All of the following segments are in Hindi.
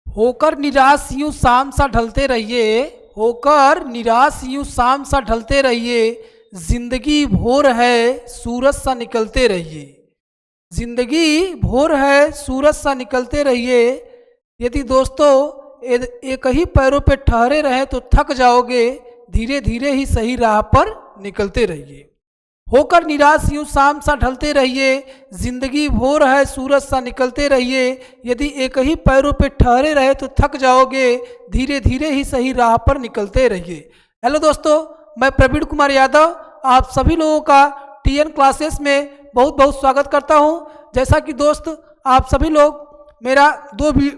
होकर निराश यूं शाम सा ढलते रहिए, होकर निराश यूं शाम सा ढलते रहिए, जिंदगी भोर है सूरज सा निकलते रहिए। जिंदगी भोर है सूरज सा निकलते रहिए। यदि दोस्तों एक ही पैरों पे ठहरे रहे तो थक जाओगे, धीरे धीरे ही सही राह पर निकलते रहिए। होकर निराश यूं शाम सा ढलते रहिए, जिंदगी भोर है सूरज सा निकलते रहिए। यदि एक ही पैरों पे ठहरे रहे तो थक जाओगे, धीरे धीरे ही सही राह पर निकलते रहिए। हेलो दोस्तों, मैं प्रवीण कुमार यादव आप सभी लोगों का टीएन क्लासेस में बहुत बहुत स्वागत करता हूं। जैसा कि दोस्त आप सभी लोग मेरा दो भी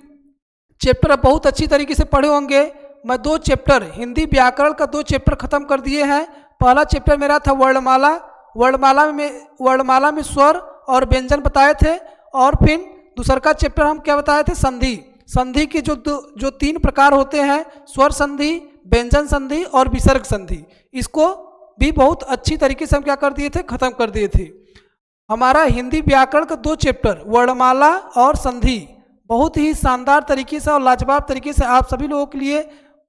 चैप्टर बहुत अच्छी तरीके से पढ़े होंगे। मैं 2 चैप्टर हिंदी व्याकरण का 2 चैप्टर खत्म कर दिए हैं। पहला चैप्टर मेरा था वर्णमाला। वर्णमाला में स्वर और व्यंजन बताए थे, और फिर दूसरा का चैप्टर हम क्या बताए थे, संधि। संधि के जो 3 प्रकार होते हैं, स्वर संधि, व्यंजन संधि और विसर्ग संधि, इसको भी बहुत अच्छी तरीके से हम क्या कर दिए थे, खत्म कर दिए थे। हमारा हिंदी व्याकरण का 2 चैप्टर वर्णमाला और संधि बहुत ही शानदार तरीके से और लाजवाब तरीके से आप सभी लोगों के लिए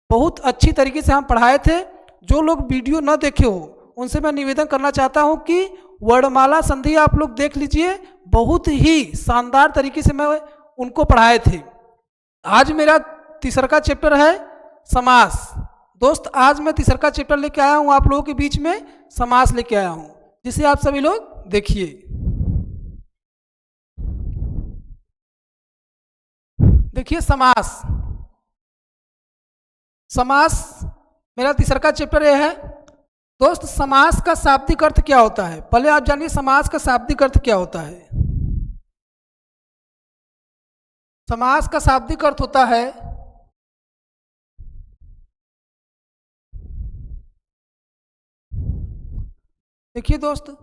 बहुत अच्छी तरीके से हम पढ़ाए थे। जो लोग वीडियो न देखे हो उनसे मैं निवेदन करना चाहता हूं कि वर्णमाला संधि आप लोग देख लीजिए, बहुत ही शानदार तरीके से मैं उनको पढ़ाए थे। आज मेरा तीसरा चैप्टर है समास। दोस्त आज मैं तीसरा चैप्टर लेके आया हूं, आप लोगों के बीच में समास लेके आया हूं, जिसे आप सभी लोग देखिए। देखिए समास। समास मेरा तीसरा चैप्टर यह है। दोस्त समास का शाब्दिक अर्थ क्या होता है, पहले आप जानिए समास का शाब्दिक अर्थ क्या होता है। समास का शाब्दिक अर्थ होता है देखिए दोस्त,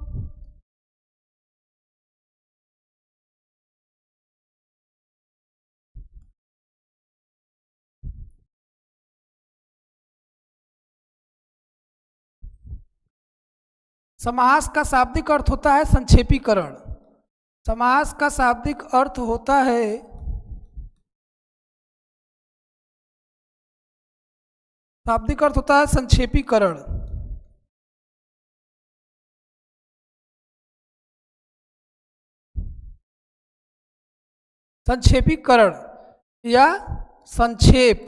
समास का शाब्दिक अर्थ होता है संक्षेपीकरण। समास का शाब्दिक अर्थ होता है संक्षेपीकरण। संक्षेपीकरण या संक्षेप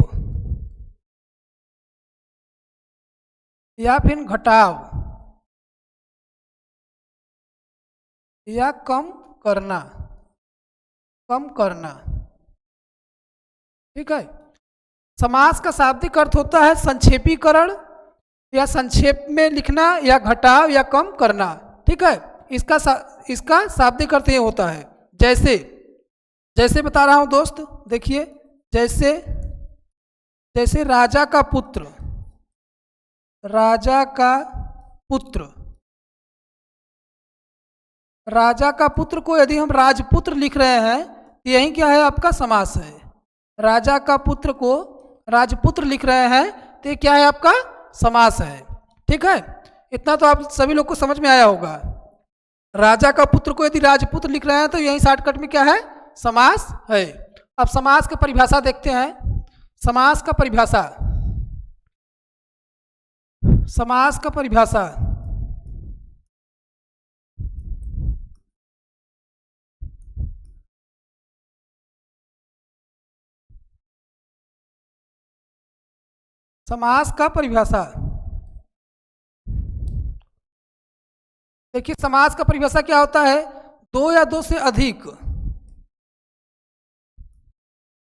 या फिर घटाव या कम करना। ठीक है। समास का शाब्दिक अर्थ होता है संक्षेपीकरण या संक्षेप में लिखना या घटाव या कम करना। ठीक है। इसका शाब्दिक अर्थ ये होता है, जैसे बता रहा हूं दोस्त, देखिए जैसे राजा का पुत्र को यदि हम राजपुत्र लिख रहे हैं तो यही क्या है, आपका समास है। राजा का पुत्र को राजपुत्र लिख रहे हैं तो ये क्या है, आपका समास है। ठीक है, इतना तो आप सभी लोग को समझ में आया होगा। राजा का पुत्र को यदि राजपुत्र लिख रहे हैं तो यही शॉर्टकट में क्या है, समास है। अब समास का परिभाषा देखते हैं। समास का परिभाषा समास का परिभाषा देखिए, समास का परिभाषा क्या होता है, 2 या 2 से अधिक,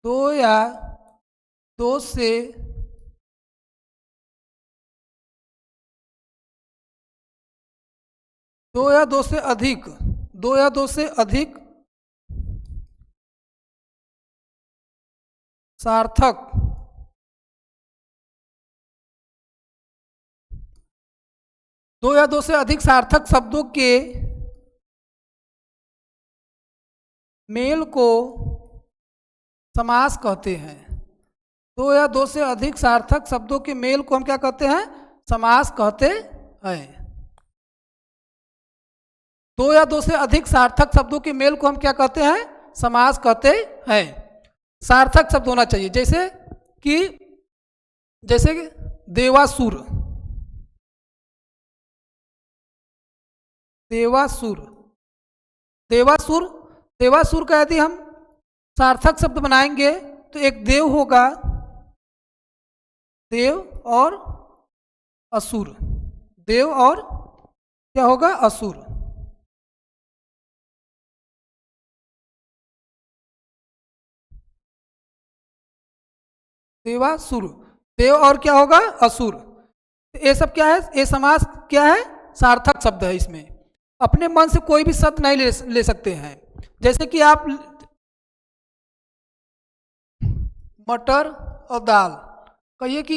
2 या 2 से अधिक सार्थक शब्दों के मेल को समास कहते हैं। 2 या 2 से अधिक सार्थक शब्दों के मेल को हम क्या कहते हैं, समास कहते हैं। 2 या 2 से अधिक सार्थक शब्दों के मेल को हम क्या कहते हैं, समास कहते हैं। सार्थक शब्द होना चाहिए, जैसे कि देवासुर, देवासुर, देवासुर, देवासुर का यदि हम सार्थक शब्द बनाएंगे तो एक देव होगा, देव और असुर, देव और क्या होगा, असुर। देवासुर, देव और क्या होगा, असुर। ये सब क्या है, ये समास क्या है, सार्थक शब्द है। इसमें अपने मन से कोई भी शब्द नहीं ले सकते हैं। जैसे कि आप मटर और दाल कहिए कि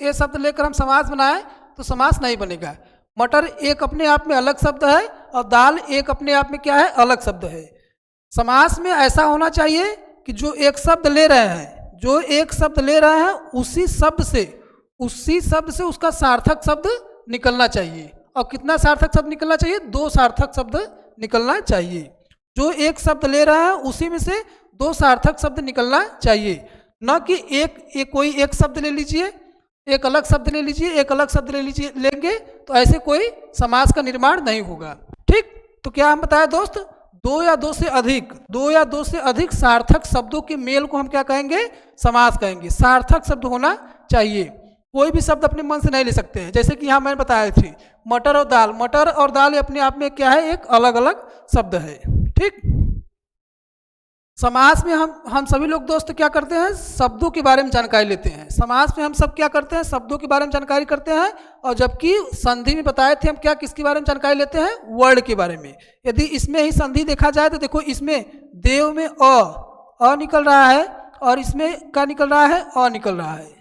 ये शब्द लेकर हम समास बनाएं तो समास नहीं बनेगा। मटर एक अपने आप में अलग शब्द है और दाल एक अपने आप में क्या है, अलग शब्द है। समास में ऐसा होना चाहिए कि जो एक शब्द ले रहे हैं, जो एक शब्द ले रहे हैं उसी शब्द से उसका सार्थक शब्द निकलना चाहिए। और कितना सार्थक शब्द निकलना चाहिए, 2 सार्थक शब्द निकलना चाहिए। जो एक शब्द ले रहा है उसी में से 2 सार्थक शब्द निकलना चाहिए, न कि कोई एक शब्द ले लीजिए, एक अलग शब्द ले लीजिए, एक अलग शब्द ले लीजिए, लेंगे तो ऐसे कोई समास का निर्माण नहीं होगा। ठीक, तो क्या हम बताएं दोस्त, 2 या 2 से अधिक सार्थक शब्दों के मेल को हम क्या कहेंगे, समास कहेंगे। सार्थक शब्द होना चाहिए, कोई भी शब्द अपने मन से नहीं ले सकते हैं। जैसे कि यहाँ मैंने बताया थी मटर और दाल, मटर और दाल अपने आप में क्या है, एक अलग अलग शब्द है। ठीक, समास में हम सभी लोग दोस्त क्या करते हैं, शब्दों के बारे में जानकारी लेते हैं। समास में हम सब क्या करते हैं, शब्दों के बारे में जानकारी करते हैं। और जबकि संधि में बताए थे हम क्या, किसके बारे में जानकारी लेते हैं, वर्ड के बारे में। यदि इसमें ही संधि देखा जाए तो देखो, इसमें देव में अ निकल रहा है और इसमें क्या निकल रहा है, अ निकल रहा है।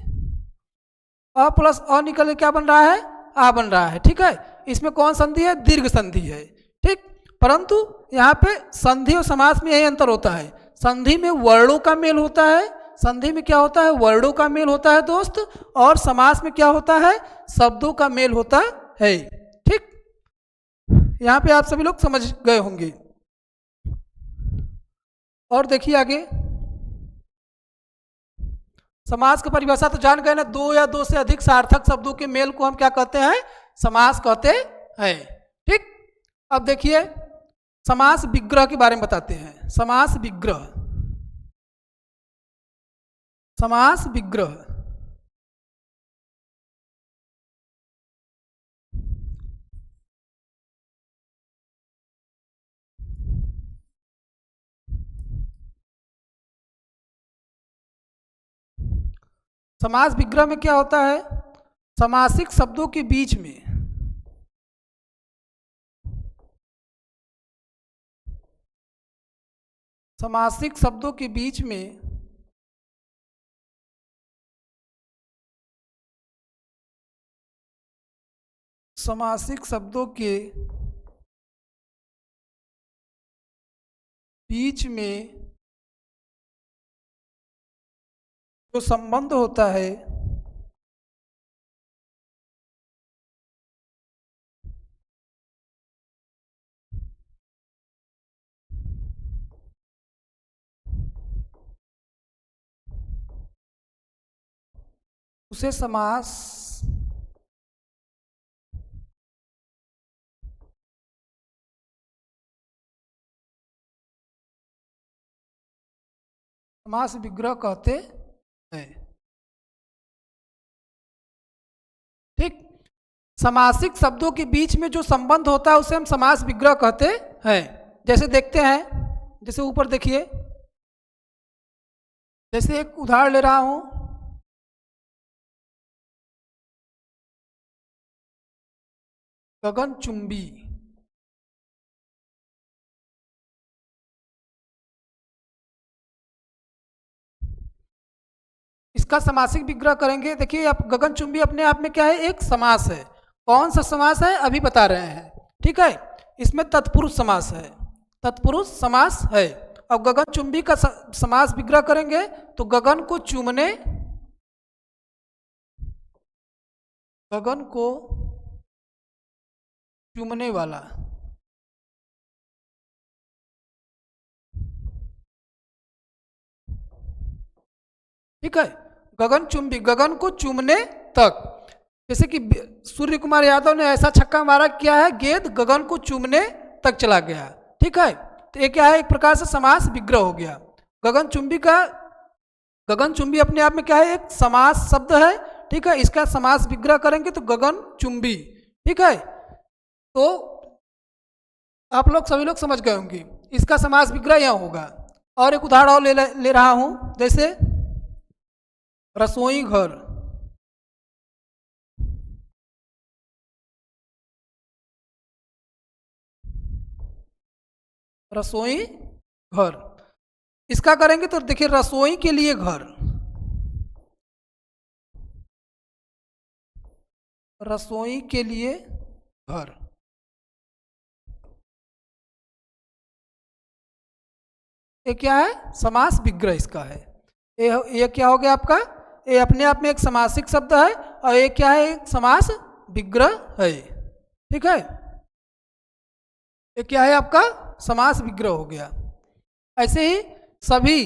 अ प्लस अ निकल के क्या बन रहा है, आ बन रहा है। ठीक है, इसमें कौन संधि है, दीर्घ संधि है। ठीक, परंतु यहाँ पे संधि और समास में यही अंतर होता है। संधि में वर्णों का मेल होता है, संधि में क्या होता है, वर्णों का मेल होता है दोस्त, और समास में क्या होता है, शब्दों का मेल होता है। ठीक, यहाँ पे आप सभी लोग समझ गए होंगे। और देखिए आगे, समास की परिभाषा तो जान गए ना, 2 या 2 से अधिक सार्थक शब्दों के मेल को हम क्या कहते हैं, समास कहते हैं। ठीक, अब देखिए समास विग्रह के बारे में बताते हैं। समास विग्रह, समास विग्रह, समास विग्रह में क्या होता है, समासिक शब्दों के बीच में समासिक शब्दों के बीच में समासिक शब्दों के बीच में जो संबंध होता है उसे समास समास विग्रह कहते हैं। ठीक, समासिक शब्दों के बीच में जो संबंध होता है उसे हम समास विग्रह कहते हैं। जैसे देखते हैं, जैसे ऊपर देखिए, जैसे एक उदाहरण ले रहा हूं, गगनचुंबी। इसका समासिक विग्रह करेंगे। देखिए आप, गगनचुंबी अपने आप में क्या है, एक समास है। कौन सा समास है, अभी बता रहे हैं। ठीक है, इसमें तत्पुरुष समास है, तत्पुरुष समास है। अब गगनचुंबी का समास विग्रह करेंगे तो गगन को चूमने, गगन को चूमने वाला, ठीक है। गगनचुंबी, गगन को चूमने तक। जैसे कि सूर्य कुमार यादव ने ऐसा छक्का मारा, क्या है, गेंद गगन को चूमने तक चला गया। ठीक है, तो ये क्या है, एक प्रकार से समास विग्रह हो गया। गगनचुंबी का, गगनचुंबी अपने आप में क्या है, एक समास शब्द है। ठीक है, इसका समास विग्रह करेंगे तो गगनचुंबी। ठीक है, तो आप लोग सभी लोग समझ गए होंगे, इसका समास विग्रह यह होगा। और एक उदाहरण और ले रहा हूं, जैसे रसोई घर। रसोई घर, इसका करेंगे तो देखिए, रसोई के लिए घर, रसोई के लिए घर। ये क्या है, समास विग्रह इसका है। ये क्या हो गया आपका, ये अपने आप में एक समासिक शब्द है, और ये क्या है, एक समास विग्रह है। ठीक है, ये क्या है आपका, समास विग्रह हो गया। ऐसे ही सभी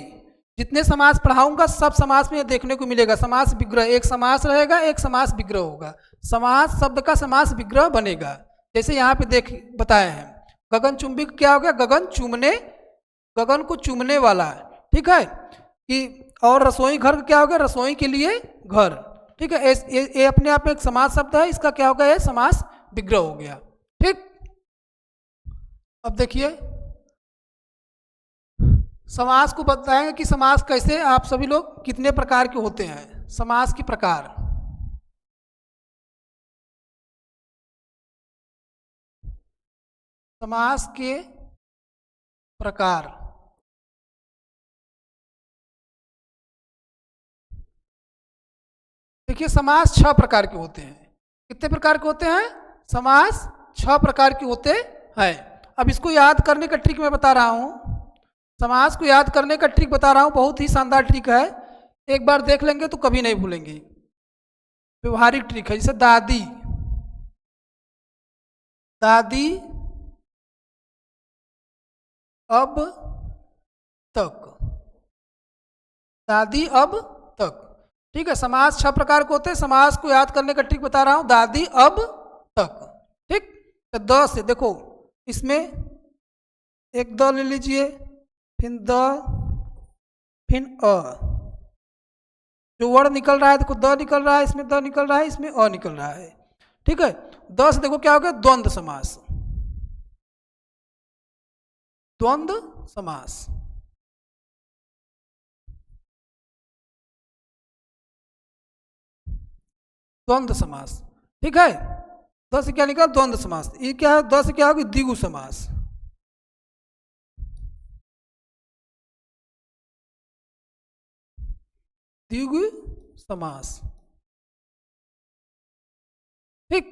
जितने समास पढ़ाऊंगा सब समास में देखने को मिलेगा। समास विग्रह, एक समास रहेगा, एक समास विग्रह होगा। समास शब्द का समास विग्रह बनेगा। जैसे यहाँ पे देख बताए हैं, गगनचुंबी क्या हो गया, गगन चूमने, गगन को चूमने वाला। ठीक है, कि और रसोई घर क्या हो गया, रसोई के लिए घर। ठीक है, ये अपने आप में एक समास शब्द है, इसका क्या हो गया, ये समास विग्रह हो गया। ठीक, अब देखिए समास को बताएंगे कि समास कैसे, आप सभी लोग कितने प्रकार के होते हैं, समास के प्रकार। समास के प्रकार, देखिए समास 6 प्रकार के होते हैं। कितने प्रकार के होते हैं, समास 6 प्रकार के होते हैं। अब इसको याद करने का ट्रिक मैं बता रहा हूं, समास को याद करने का ट्रिक बता रहा हूं, बहुत ही शानदार ट्रिक है। एक बार देख लेंगे तो कभी नहीं भूलेंगे। व्यवहारिक ट्रिक है, जैसे दादी, दादी अब तक, दादी अब तक। ठीक है, समास 6 प्रकार के होते हैं। समास को याद करने का ट्रिक बता रहा हूं, दादी अब तक। ठीक, तो द से देखो, इसमें एक द ले लीजिए, फिर द, फिर अ, जो वर्ड निकल रहा है, देखो द निकल रहा है, इसमें द निकल रहा है, इसमें अ निकल रहा है। ठीक है, द से देखो क्या हो गया, द्वंद्व समास, द्वंद्व समास। द्वंद्व समास, ठीक है, द से क्या निकला, द्वंद्व समास। ये क्या है, द से क्या होगी, द्विगु समास। द्विगु समास। ठीक,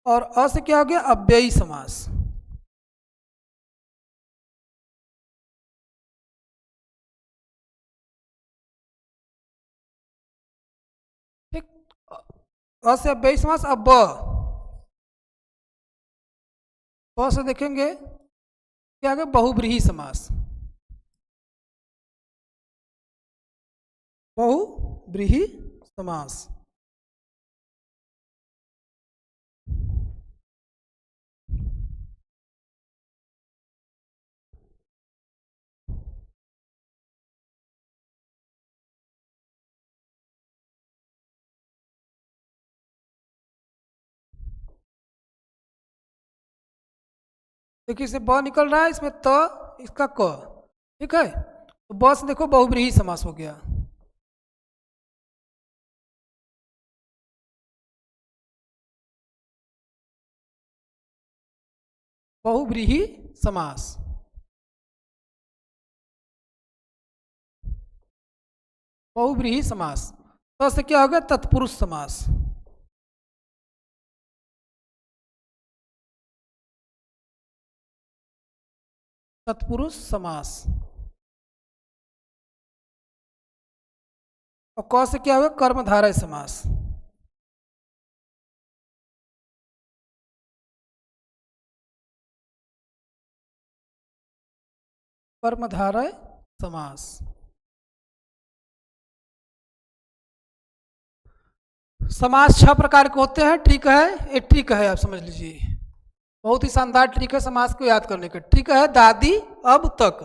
और अ से क्या हो गया, अव्ययी समास। ठीक, अ से अव्ययी समास। अब ब से देखेंगे क्या है, बहुव्रीहि समास, बहुव्रीहि समास। देखिए इसे ब निकल रहा है, इसमें त, इसका क। ठीक है, तो ब से देखो बहुव्रीहि समास हो गया। बहुव्रीहि समास, बहुव्रीहि समास। तो से क्या हो गया, तत्पुरुष समास। तत्पुरुष समास। और क से क्या हुआ, कर्मधारय समास। कर्मधारय समास। समास 6 प्रकार के होते हैं। ट्रिक है, एक ट्रिक है, आप समझ लीजिए, बहुत ही शानदार ट्रिक है समास को याद करने का। ट्रिक है दादी अब तक।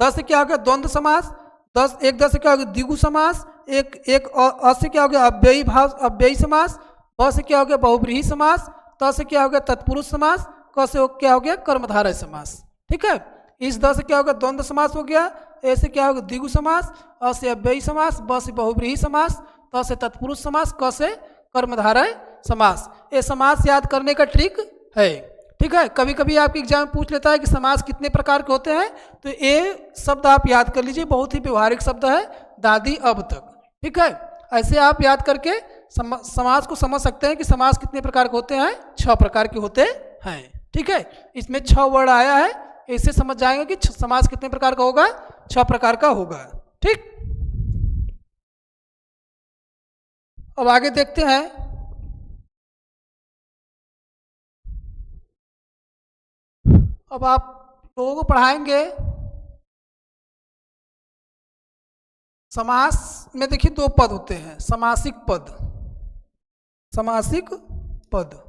10 से क्या हो गया द्वंद्व समास, 10 से क्या हो गया द्विगु समास, एक अ से क्या हो गया अव्ययी भाव अव्ययी समास, ब से क्या हो गया बहुब्रीहि समास, त से क्या हो गया तत्पुरुष समास, क से क्या हो गया कर्मधारय समास। ठीक है, इस 10 से क्या हो गया द्वंद्व समास हो गया, ए से क्या हो गया द्विगु समास, अ से अव्ययी समास, ब से बहुब्रीहि समास, त से तत्पुरुष समास, क से कर्मधारय समास। ये समास याद करने का ट्रिक है। ठीक है, कभी कभी आपके एग्जाम में पूछ लेता है कि समास कितने प्रकार के होते हैं, तो ये शब्द आप याद कर लीजिए, बहुत ही व्यवहारिक शब्द है, दादी अब तक। ठीक है, ऐसे आप याद करके समास को समझ सकते हैं कि समास कितने प्रकार के होते हैं, 6 प्रकार के होते हैं। ठीक है, इसमें 6 वर्ड आया है, इससे समझ जाएंगे कि समास कितने प्रकार का होगा, 6 प्रकार का होगा। ठीक, अब आगे देखते हैं। अब आप लोगों को पढ़ाएंगे समास में। देखिए 2 पद होते हैं, समासिक पद, समासिक पद।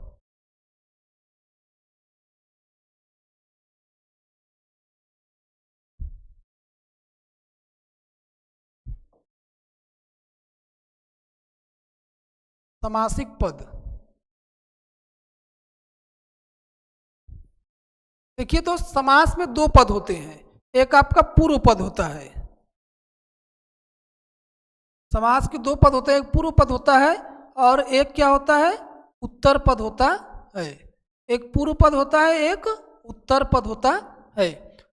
समासिक पद, देखिए तो समास में 2 पद होते हैं, एक आपका पूर्व पद होता है। समास के 2 पद होते हैं, एक पूर्व पद होता है और एक क्या होता है, उत्तर पद होता है। एक पूर्व पद होता है, एक उत्तर पद होता है।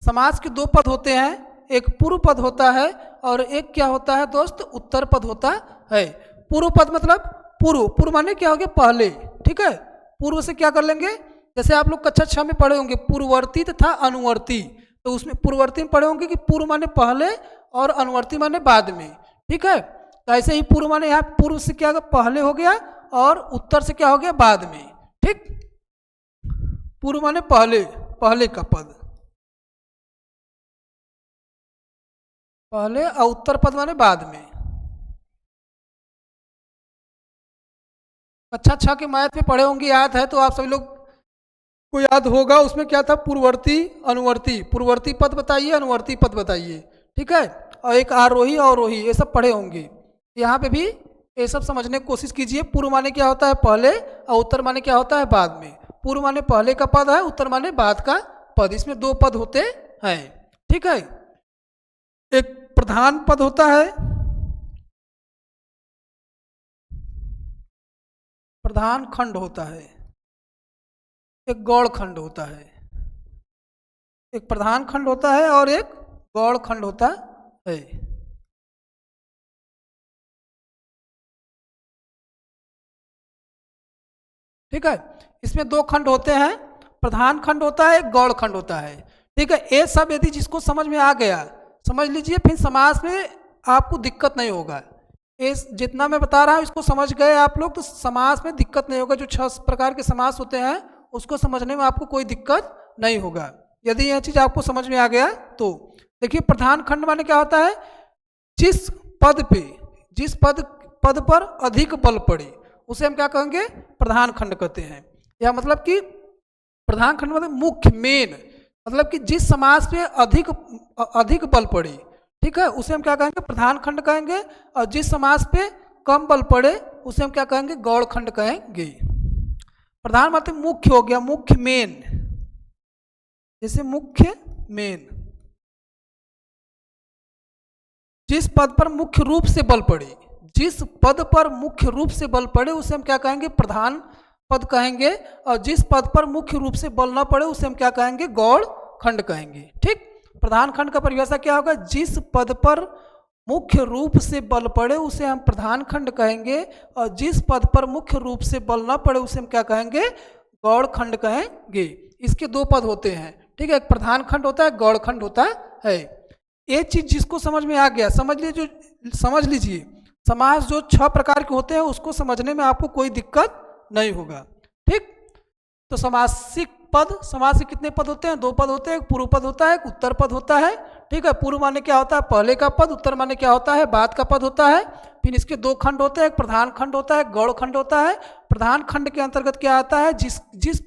समास के 2 पद होते हैं, एक पूर्व पद होता है और एक क्या होता है दोस्त, उत्तर पद होता है। पूर्व पद मतलब पूर्व माने क्या हो गया पहले। ठीक है, पूर्व से क्या कर लेंगे, जैसे आप लोग कक्षा 6 में पढ़े होंगे पूर्ववर्ती तथा अनुवर्ती, तो उसमें पूर्ववर्ती में पढ़े होंगे कि पूर्व माने पहले और अनुवर्ती माने बाद में। ठीक है, तो ऐसे ही पूर्व माने यहाँ पूर्व से क्या पहले हो गया और उत्तर से क्या हो गया बाद में। ठीक, पूर्व माने पहले, पहले का पद पहले और उत्तर पद माने बाद में। कक्षा 6 के मैथ में पढ़े होंगे, याद है तो आप सभी लोग को याद होगा, उसमें क्या था पूर्ववर्ती अनुवर्ती, पूर्ववर्ती पद बताइए, अनुवर्ती पद बताइए। ठीक है, और एक आरोही अवरोही, ये सब पढ़े होंगे। यहाँ पे भी ये सब समझने की कोशिश कीजिए। पूर्व माने क्या होता है पहले और उत्तर माने क्या होता है बाद में। पूर्व माने पहले का पद है, उत्तर माने बाद का पद, इसमें 2 पद होते हैं। ठीक है, एक प्रधान पद होता है, प्रधान खंड होता है, एक गौड़ खंड होता है। एक प्रधान खंड होता है और एक गौड़ खंड होता है। ठीक है, इसमें 2 खंड होते हैं, प्रधान खंड होता है, एक गौड़ खंड होता है। ठीक है, ये सब यदि जिसको समझ में आ गया समझ लीजिए, फिर समास में आपको दिक्कत नहीं होगा। इस जितना मैं बता रहा हूँ इसको समझ गए आप लोग तो समास में दिक्कत नहीं होगा। जो 6 प्रकार के समास होते हैं उसको समझने में आपको कोई दिक्कत नहीं होगा, यदि यह चीज़ आपको समझ में आ गया तो। देखिए प्रधान खंड माने क्या होता है, जिस पद पे जिस पद पर अधिक बल पड़े उसे हम क्या कहेंगे, प्रधान खंड कहते हैं। या मतलब कि प्रधान खंड मतलब मुख्य, मेन, मतलब कि जिस समास पे अधिक बल पड़े, ठीक है, उसे हम क्या कहेंगे, प्रधान खंड कहेंगे। और जिस समास पे कम बल पड़े उसे हम क्या कहेंगे, गौड़ खंड कहेंगे। प्रधान मतलब मुख्य हो गया, मुख्य मेन, जैसे मुख्य मेन। जिस पद पर मुख्य रूप से बल पड़े, जिस पद पर मुख्य रूप से बल पड़े उसे हम क्या कहेंगे, प्रधान पद कहेंगे। और जिस पद पर मुख्य रूप से बल न पड़े उसे हम क्या कहेंगे, गौड़ खंड कहेंगे। ठीक, प्रधान खंड का परिभाषा क्या होगा, जिस पद पर मुख्य रूप से बल पड़े उसे हम प्रधान खंड कहेंगे और जिस पद पर मुख्य रूप से बल न पड़े उसे हम क्या कहेंगे, गौड़ खंड कहेंगे। इसके 2 पद होते हैं। ठीक है, एक प्रधान खंड होता है, गौड़ खंड होता है। ये चीज जिसको समझ में आ गया समझ लीजिए समास जो 6 प्रकार के होते हैं उसको समझने में आपको कोई दिक्कत नहीं होगा। ठीक, तो समासिक पद, समास के कितने पद होते हैं, 2 पद होते हैं, एक पूर्व पद होता है, एक उत्तर पद होता है। ठीक है। पूर्व माने क्या होता है, पहले का पद, उत्तर माने क्या होता है, बाद का पद होता है। फिर इसके दो खंड होते हैं, एक प्रधान खंड होता है, एक गौड़ खंड होता है। प्रधान खंड के अंतर्गत क्या आता है, जिस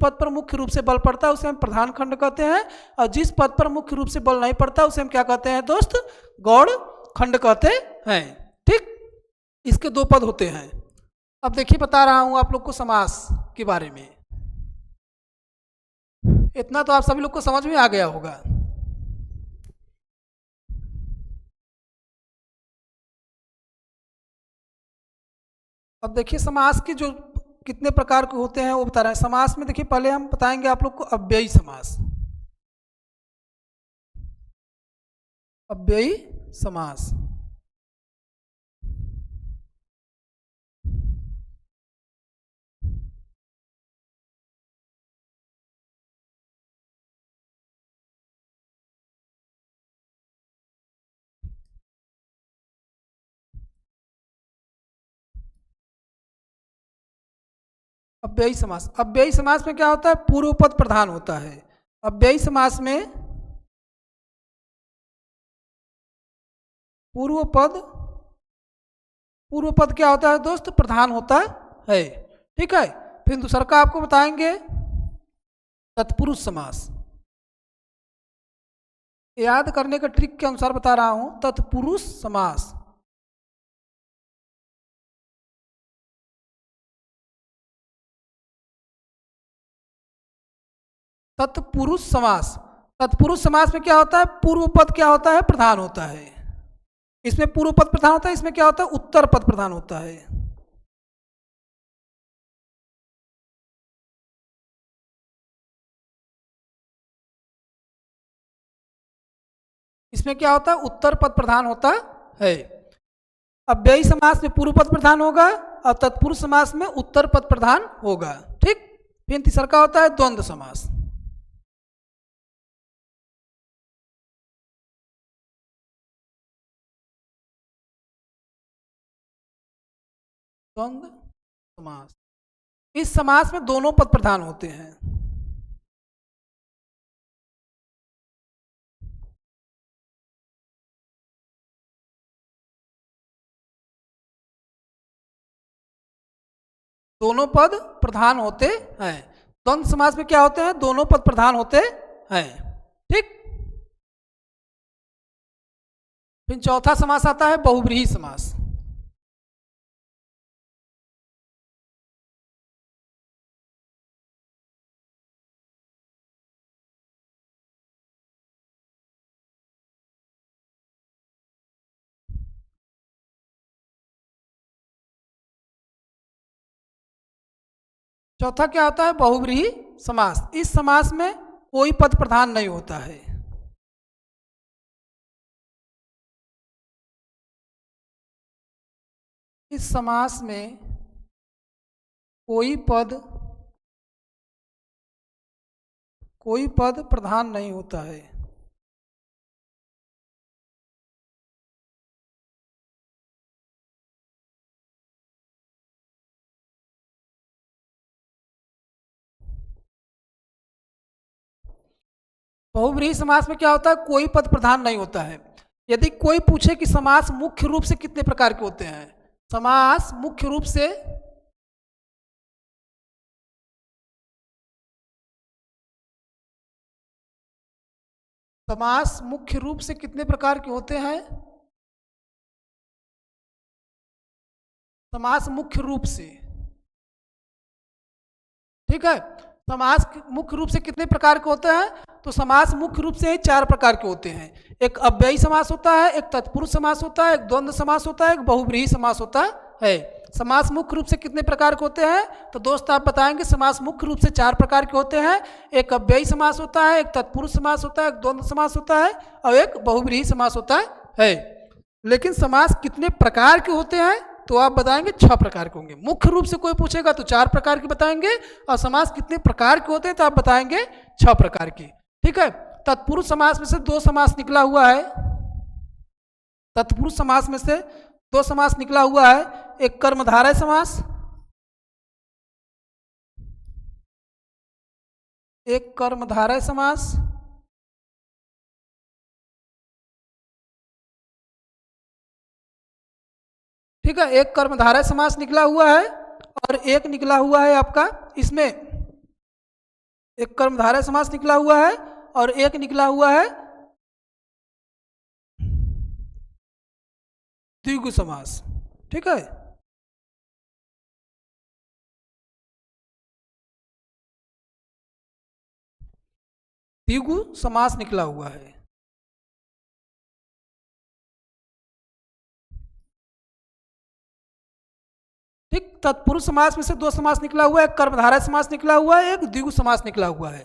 पद पर मुख्य रूप से बल पड़ता है उसे हम प्रधान खंड कहते हैं, और जिस पद पर मुख्य रूप से बल नहीं पड़ता उसे हम क्या कहते हैं दोस्त, गौड़ खंड कहते हैं। ठीक, इसके दो पद होते हैं। अब देखिए बता रहा हूं आप लोग को समास के बारे में। इतना तो आप सभी लोग को समझ में आ गया होगा। अब देखिए समास के जो कितने प्रकार के होते हैं वो बता रहे हैं। समास में देखिए पहले हम बताएंगे आप लोग को अव्ययी समास। अव्ययी समास, अव्ययी समास। अव्ययी समास में क्या होता है, पूर्व पद प्रधान होता है। अव्ययी समास में पूर्व पद क्या होता है दोस्त, प्रधान होता है। ठीक है। फिर दूसरा का आपको बताएंगे तत्पुरुष समास। याद करने का ट्रिक के अनुसार बता रहा हूं, तत्पुरुष समास। तत्पुरुष समास, तत्पुरुष समास में क्या होता है, पूर्व पद क्या होता है, प्रधान होता है। इसमें पूर्व पद प्रधान होता है, इसमें क्या होता है, उत्तर पद प्रधान होता है। इसमें क्या होता है, उत्तर पद प्रधान होता है। अव्ययी समास में पूर्व पद प्रधान होगा और तत्पुरुष समास में उत्तर पद प्रधान होगा। ठीक। फिर तीसरा का होता है द्वंद्व समास। द्वंद्व समास, इस समास में दोनों पद प्रधान होते हैं। दोनों पद प्रधान होते हैं। द्वंद्व समास में क्या होते हैं, दोनों पद प्रधान होते हैं। ठीक। फिर चौथा समास आता है बहुव्रीहि समास। चौथा क्या होता है, बहुव्रीहि समास। इस समास में कोई पद प्रधान नहीं होता है। इस समास में कोई पद प्रधान नहीं होता है। बहुव्रीहि समास में क्या होता है, कोई पद प्रधान नहीं होता है। यदि कोई पूछे कि समास मुख्य रूप से कितने प्रकार के होते हैं, समास मुख्य रूप से कितने प्रकार के होते हैं, समास मुख्य रूप से। ठीक है। समास मुख्य रूप से कितने प्रकार के होते हैं, तो समास मुख्य रूप से ही चार प्रकार के होते हैं। एक अव्ययी समास होता है, एक तत्पुरुष समास होता है, एक द्वंद्व समास होता है, एक बहुव्रीहि समास होता है। समास मुख्य रूप से कितने प्रकार के होते हैं, तो दोस्त आप बताएंगे समास मुख्य रूप से चार प्रकार के होते हैं। एक अव्ययी समास होता है, एक तत्पुरुष समास होता है, एक द्वंद्व समास होता है और एक बहुव्रीहि समास होता है। लेकिन समास कितने प्रकार के होते हैं, तो आप बताएंगे 6 प्रकार के होंगे। मुख्य रूप से कोई पूछेगा तो 4 प्रकार के बताएंगे, और समास कितने प्रकार के होते हैं तो आप बताएंगे 6 प्रकार के। ठीक है। तत्पुरुष समास में से 2 समास निकला हुआ है। तत्पुरुष समास में से 2 समास निकला हुआ है, एक कर्मधारय समास, एक कर्मधारय समास ठीक है, एक कर्मधारय समास निकला हुआ है और एक निकला हुआ है आपका इसमें, एक कर्मधारय समास निकला हुआ है और एक निकला हुआ है द्विगु समास। ठीक है, द्विगु समास निकला हुआ है। ठीक, तत्पुरुष समास में से दो समास निकला हुआ है, एक कर्मधारय समास निकला हुआ है, एक द्विगु समास निकला हुआ है।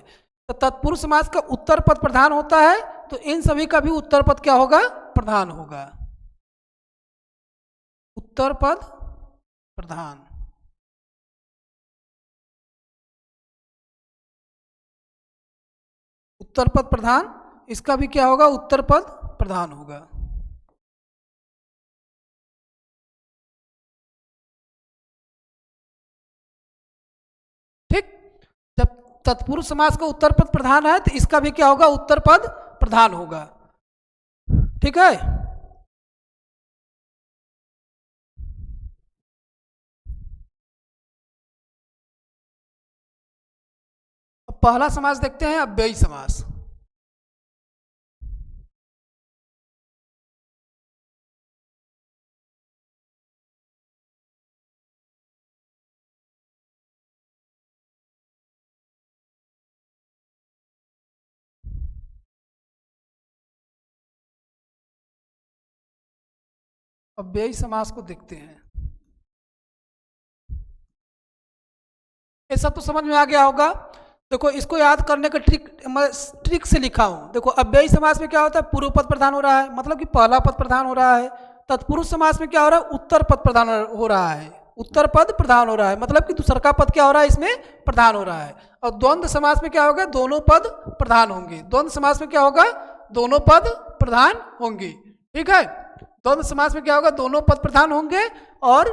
तो तत्पुरुष समास का उत्तर पद प्रधान होता है, तो इन सभी का भी उत्तर पद क्या होगा, प्रधान होगा। उत्तर पद प्रधान। उत्तर पद प्रधान, इसका भी क्या होगा, उत्तर पद प्रधान होगा। ठीक, जब तत्पुरुष समास का उत्तर पद प्रधान है तो इसका भी क्या होगा, उत्तर पद प्रधान होगा। ठीक है, अब पहला समास देखते हैं, अव्ययी समास। अव्ययी समास को देखते हैं। ये सब तो समझ में आ गया होगा। देखो, इसको याद करने का ट्रिक से लिखा हूं। देखो, अव्ययी समास में क्या होता है, पूर्व पद प्रधान हो रहा है, मतलब कि पहला पद प्रधान हो रहा है। तत्पुरुष समास में क्या हो रहा है, उत्तर पद प्रधान हो रहा है, उत्तर पद प्रधान हो रहा है, मतलब कि दूसरा का पद क्या हो रहा है, इसमें प्रधान हो रहा है। और द्वंद्व समास में क्या होगा, दोनों पद प्रधान होंगे। द्वंद्व समास में क्या होगा, दोनों पद प्रधान होंगे। ठीक है, द्वंद्व समास में क्या होगा, दोनों पद प्रधान होंगे। और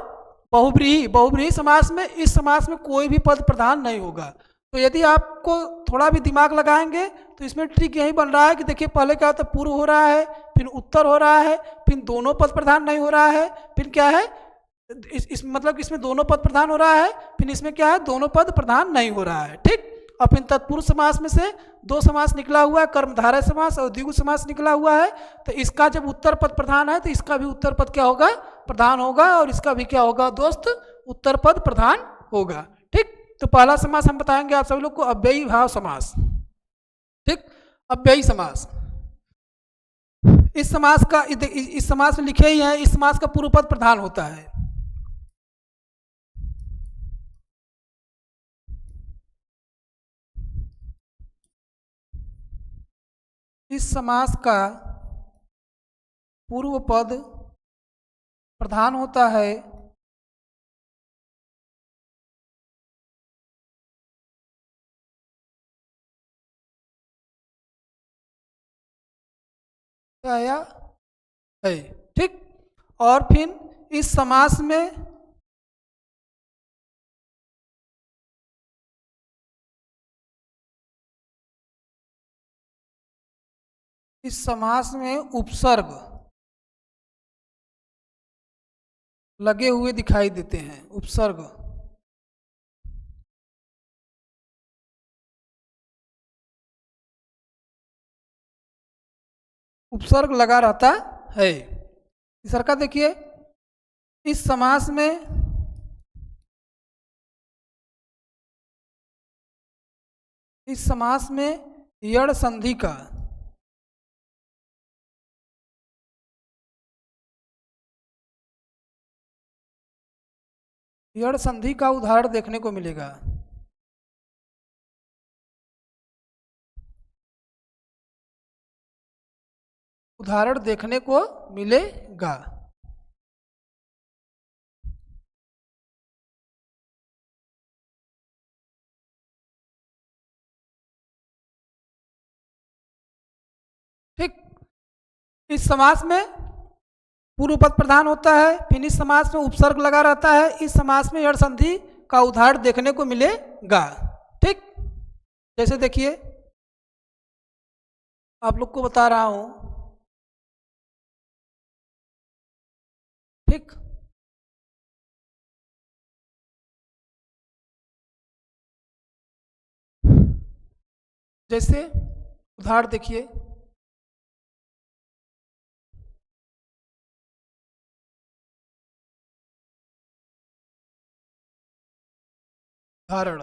बहुब्रीहि समास में, इस समास में कोई भी पद प्रधान नहीं होगा। तो यदि आपको थोड़ा भी दिमाग लगाएंगे तो इसमें ट्रिक यही बन रहा है कि देखिए, पहले क्या होता है, पूर्व हो रहा है, फिर उत्तर हो रहा है, फिर दोनों पद प्रधान नहीं हो रहा है, फिर क्या है, इस मतलब इसमें दोनों पद प्रधान हो रहा है, फिर इसमें क्या है, दोनों पद प्रधान नहीं हो रहा है। ठीक, और फिर तत्पुरुष समास में से दो समास निकला हुआ है, कर्मधारय समास और द्विगु समास निकला हुआ है। तो इसका जब उत्तर पद प्रधान है तो इसका भी उत्तर पद क्या होगा, प्रधान होगा, और इसका भी क्या होगा दोस्त, उत्तर पद प्रधान होगा। ठीक, तो पहला समास हम बताएंगे आप सभी लोग को, अव्ययी भाव समास। ठीक, अव्ययी समास, इस समास का, इस समास में लिखे ही है, इस समास का पूर्व पद प्रधान होता है। इस समास का पूर्व पद प्रधान होता है। आया है। ठीक, और फिर इस समास में उपसर्ग लगे हुए दिखाई देते हैं। उपसर्ग, उपसर्ग लगा रहता है। तीसरा का देखिए, इस समास में यड़ संधि का उदाहरण देखने को मिलेगा। उदाहरण देखने को मिलेगा। ठीक, इस समास में पूर्व पद प्रधान होता है, फिर इस समास में उपसर्ग लगा रहता है, इस समास में यड़ संधि का उदाहरण देखने को मिलेगा। ठीक, जैसे देखिए, आप लोग को बता रहा हूं। ठीक, जैसे उदाहरण देखिए, उदाहरण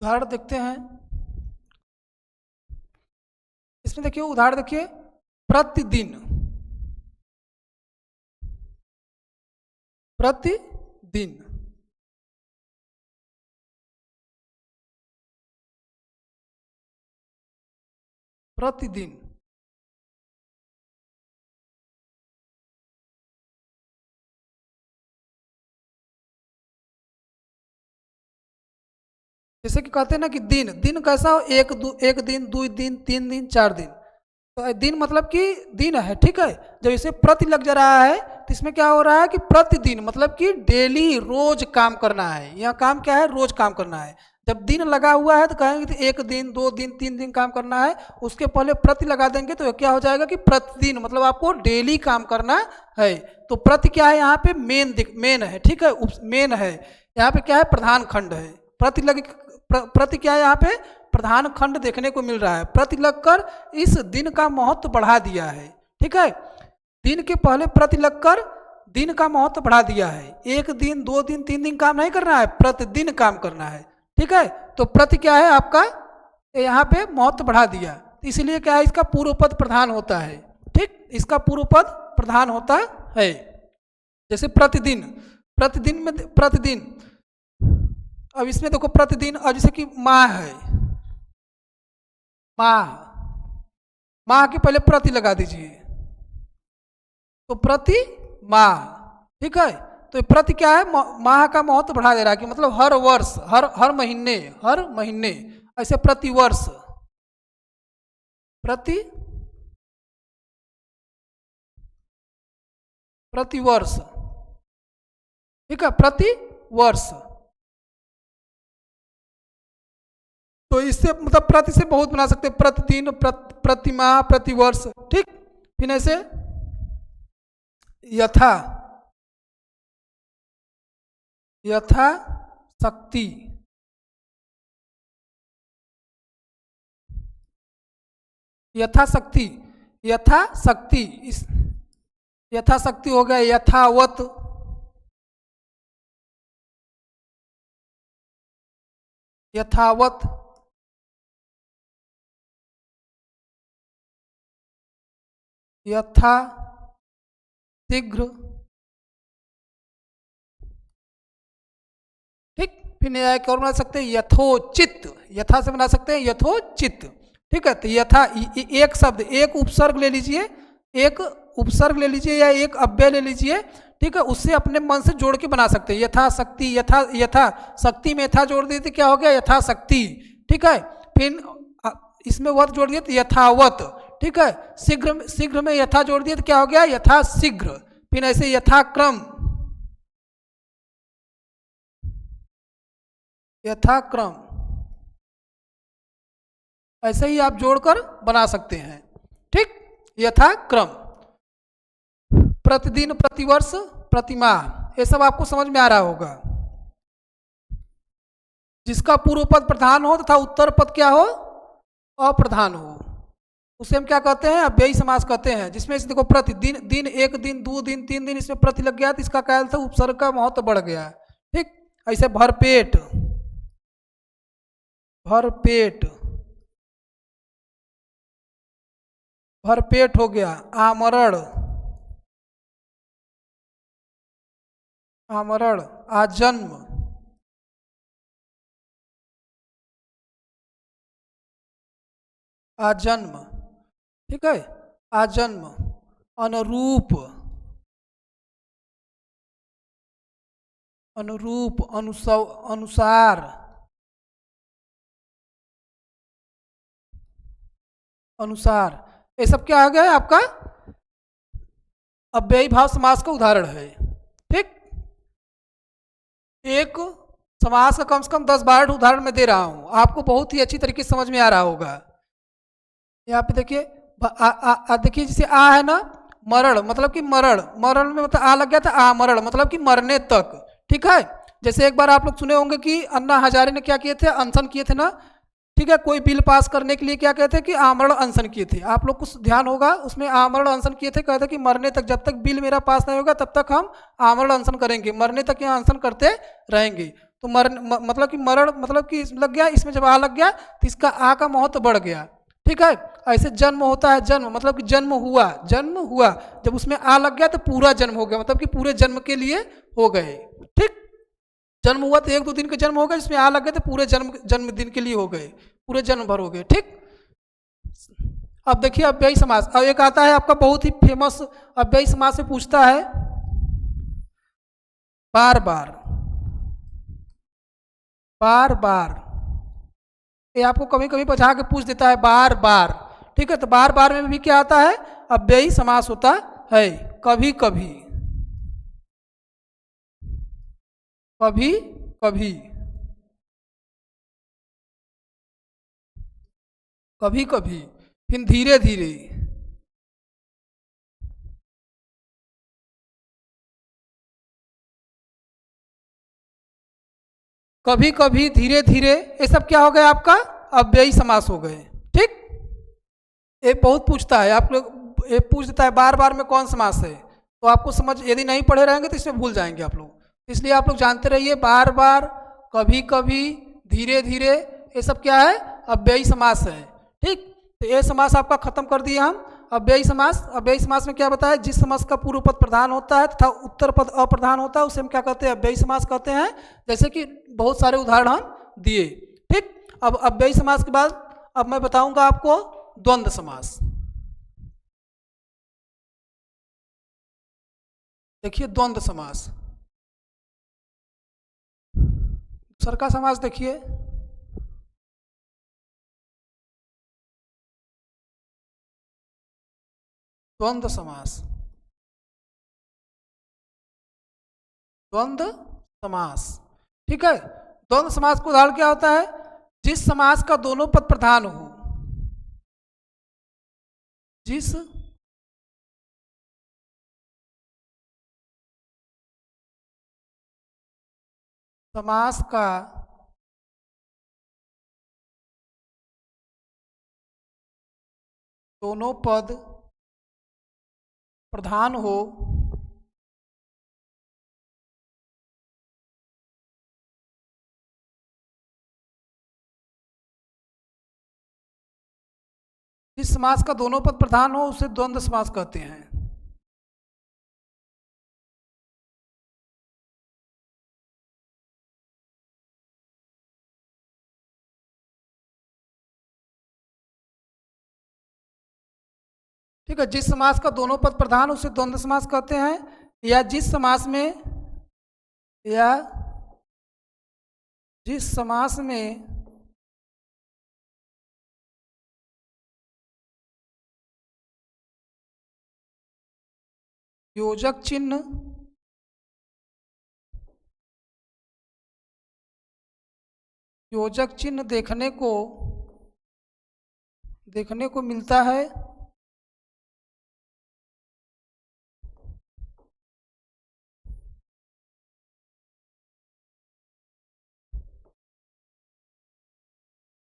उदाहरण देखते हैं। इसमें देखिए उदाहरण देखिए, प्रतिदिन, प्रतिदिन, प्रतिदिन। जैसे कि कहते हैं ना कि दिन, दिन कैसा हो, एक दिन, दो दिन, तीन दिन, चार दिन। तो दिन मतलब कि दिन है, ठीक है। जब इसे प्रति लग जा रहा है तो इसमें क्या हो रहा है कि प्रतिदिन मतलब कि डेली, रोज काम करना है। यहाँ काम क्या है, रोज काम करना है। जब दिन लगा हुआ है तो कहेंगे कि एक दिन, दो दिन, तीन दिन काम करना है, उसके पहले प्रति लगा देंगे तो क्या हो जाएगा कि प्रतिदिन मतलब आपको डेली काम करना है। तो प्रति क्या है यहाँ पे, मेन है, ठीक है, मेन है। यहाँ पे क्या है, प्रधान खंड है। प्रति लग, प्रति क्या है यहाँ पे, प्रधान खंड देखने को मिल रहा है। प्रति लगकर इस दिन का महत्व बढ़ा दिया है, ठीक है। दिन के पहले प्रति लगकर दिन का महत्व बढ़ा दिया है। एक दिन, दो दिन, तीन दिन काम नहीं करना है, प्रतिदिन काम करना है, ठीक है। तो प्रति क्या है आपका, यहाँ पे महत्व बढ़ा दिया, इसलिए क्या है, इसका पूर्व पद प्रधान होता है, ठीक, इसका पूर्व पद प्रधान होता है। जैसे प्रतिदिन, प्रतिदिन में प्रतिदिन, अब इसमें देखो प्रतिदिन, अब जैसे कि माह है, माह, माह के पहले प्रति लगा दीजिए तो प्रति माह, ठीक है। तो प्रति क्या है, माह का महत्व बढ़ा दे रहा है कि मतलब हर वर्ष, हर महीने, हर महीने, ऐसे प्रति वर्ष, प्रति प्रति वर्ष, ठीक है, प्रति वर्ष। तो इससे मतलब प्रति से बहुत बना सकते हैं, प्रतिदिन, प्रति माह, प्रति वर्ष, ठीक। फिर ऐसे यथा, यथा शक्ति, यथाशक्ति, यथाशक्ति, इस यथाशक्ति हो गया यथावत, यथावत, यथा शीघ्र, ठीक। फिर एक और बना सकते हैं यथोचित, यथा से बना सकते हैं यथोचित, ठीक है। तो यथा, एक शब्द, एक उपसर्ग ले लीजिए, एक उपसर्ग ले लीजिए या एक अव्यय ले लीजिए, ठीक है, उससे अपने मन से जोड़ के बना सकते हैं। यथाशक्ति, यथा शक्ति में यथा जोड़ दिए तो क्या हो गया, यथाशक्ति, ठीक है। फिर इसमें वत जोड़ दिए तो यथावत, ठीक है। शीघ्र में यथा जोड़ दिए तो क्या हो गया, यथाशीघ्र। फिर ऐसे यथाक्रम, यथाक्रम, ऐसे ही आप जोड़कर बना सकते हैं, ठीक। यथाक्रम, प्रतिदिन, प्रतिवर्ष, प्रतिमाह, ये सब आपको समझ में आ रहा होगा। जिसका पूर्व पद प्रधान हो तथा उत्तर पद क्या हो, अप्रधान हो, उसे हम क्या कहते हैं, अव्ययी समास कहते हैं। जिसमें से देखो प्रतिदिन, दिन, एक दिन, दो दिन, तीन दिन, इसमें प्रति लग गया तो इसका क्या था, उपसर्ग का महत्व बढ़ गया, ठीक। ऐसे भरपेट, भरपेट, भरपेट हो गया, आमरण, आमरण, आजन्म, आजन्म, ठीक है, आजन्म, अनुरूप, अनुरूप, अनुसार, अनुसार, ये सब क्या आ गया आपका, अव्ययी भाव समास का उदाहरण है, ठीक। एक समास का कम से कम 10-12 उदाहरण मैं दे रहा हूं, आपको बहुत ही अच्छी तरीके से समझ में आ रहा होगा। यहाँ पे देखिए, देखिए जैसे आ है ना, मरण मतलब कि मरण, मरण में मतलब आ लग गया था, आमरण मतलब कि मरने तक। ठीक है, जैसे एक बार आप लोग सुने होंगे कि अन्ना हजारे ने क्या किए थे, अनशन किए थे ना। ठीक है, कोई बिल पास करने के लिए क्या कहते हैं कि आमरण अनशन किए थे। आप लोग कुछ ध्यान होगा, उसमें आमरण अनशन किए थे, कहते कि मरने तक, जब तक बिल मेरा पास नहीं होगा तब तक हम आमरण अनशन करेंगे, मरने तक यहाँ अनशन करते रहेंगे। तो मतलब कि मरण मतलब कि लग गया, इसमें जब आ लग गया तो इसका आ का महत्व बढ़ गया। ठीक है, ऐसे जन्म होता है, जन्म मतलब कि जन्म हुआ, जन्म हुआ, जब उसमें आ लग गया तो पूरा जन्म हो गया, मतलब कि पूरे जन्म के लिए हो गए। ठीक, जन्म हुआ तो एक दो दिन के जन्म हो गए, जिसमें आ लग गए तो पूरे जन्मदिन के लिए हो गए, पूरे जन्म भर हो गए। ठीक, अब देखिए अव्ययी समास। अब एक आता है आपका बहुत ही फेमस अव्ययी समास से पूछता है बार बार, बार बार। ये आपको कभी कभी बचा के पूछ देता है बार बार। ठीक है, तो बार बार में भी क्या आता है, अव्ययी समास होता है। कभी कभी, कभी कभी, कभी कभी, फिर धीरे धीरे, कभी कभी, धीरे धीरे, ये सब क्या हो गया आपका, अव्ययी समास हो गए। ठीक, ये बहुत पूछता है आप लोग, ये पूछ देता है बार बार में कौन समास है, तो आपको समझ, यदि नहीं पढ़े रहेंगे तो इसमें भूल जाएंगे आप लोग। इसलिए आप लोग जानते रहिए बार बार, कभी कभी, धीरे धीरे, ये सब क्या है, अव्ययी समास है। ठीक, तो ये समास आपका खत्म कर दिए हम। अव्ययी समास, अव्ययी समास में क्या बताया, जिस समास का पूर्व पद प्रधान होता है तथा उत्तर पद अप्रधान होता है उसे हम क्या कहते हैं, अव्ययी समास कहते हैं। जैसे कि बहुत सारे उदाहरण हम दिए। ठीक, अब अव्ययी समास के बाद अब मैं बताऊंगा आपको द्वंद्व समास। देखिए द्वंद्व समास, सर का समास देखिए, द्वंद्व समास, द्वंद्व समास। ठीक है, द्वंद्व समास का उदाहरण क्या होता है, जिस समास का दोनों पद प्रधान हो, जिस समास का दोनों पद प्रधान हो, जिस समास का दोनों पद प्रधान हो उसे द्वंद्व समास कहते हैं। ठीक है, जिस समास का दोनों पद प्रधान उसे द्वंद्व समास कहते हैं, या जिस समास में, या जिस समास में योजक चिन्ह, योजक चिन्ह देखने को मिलता है,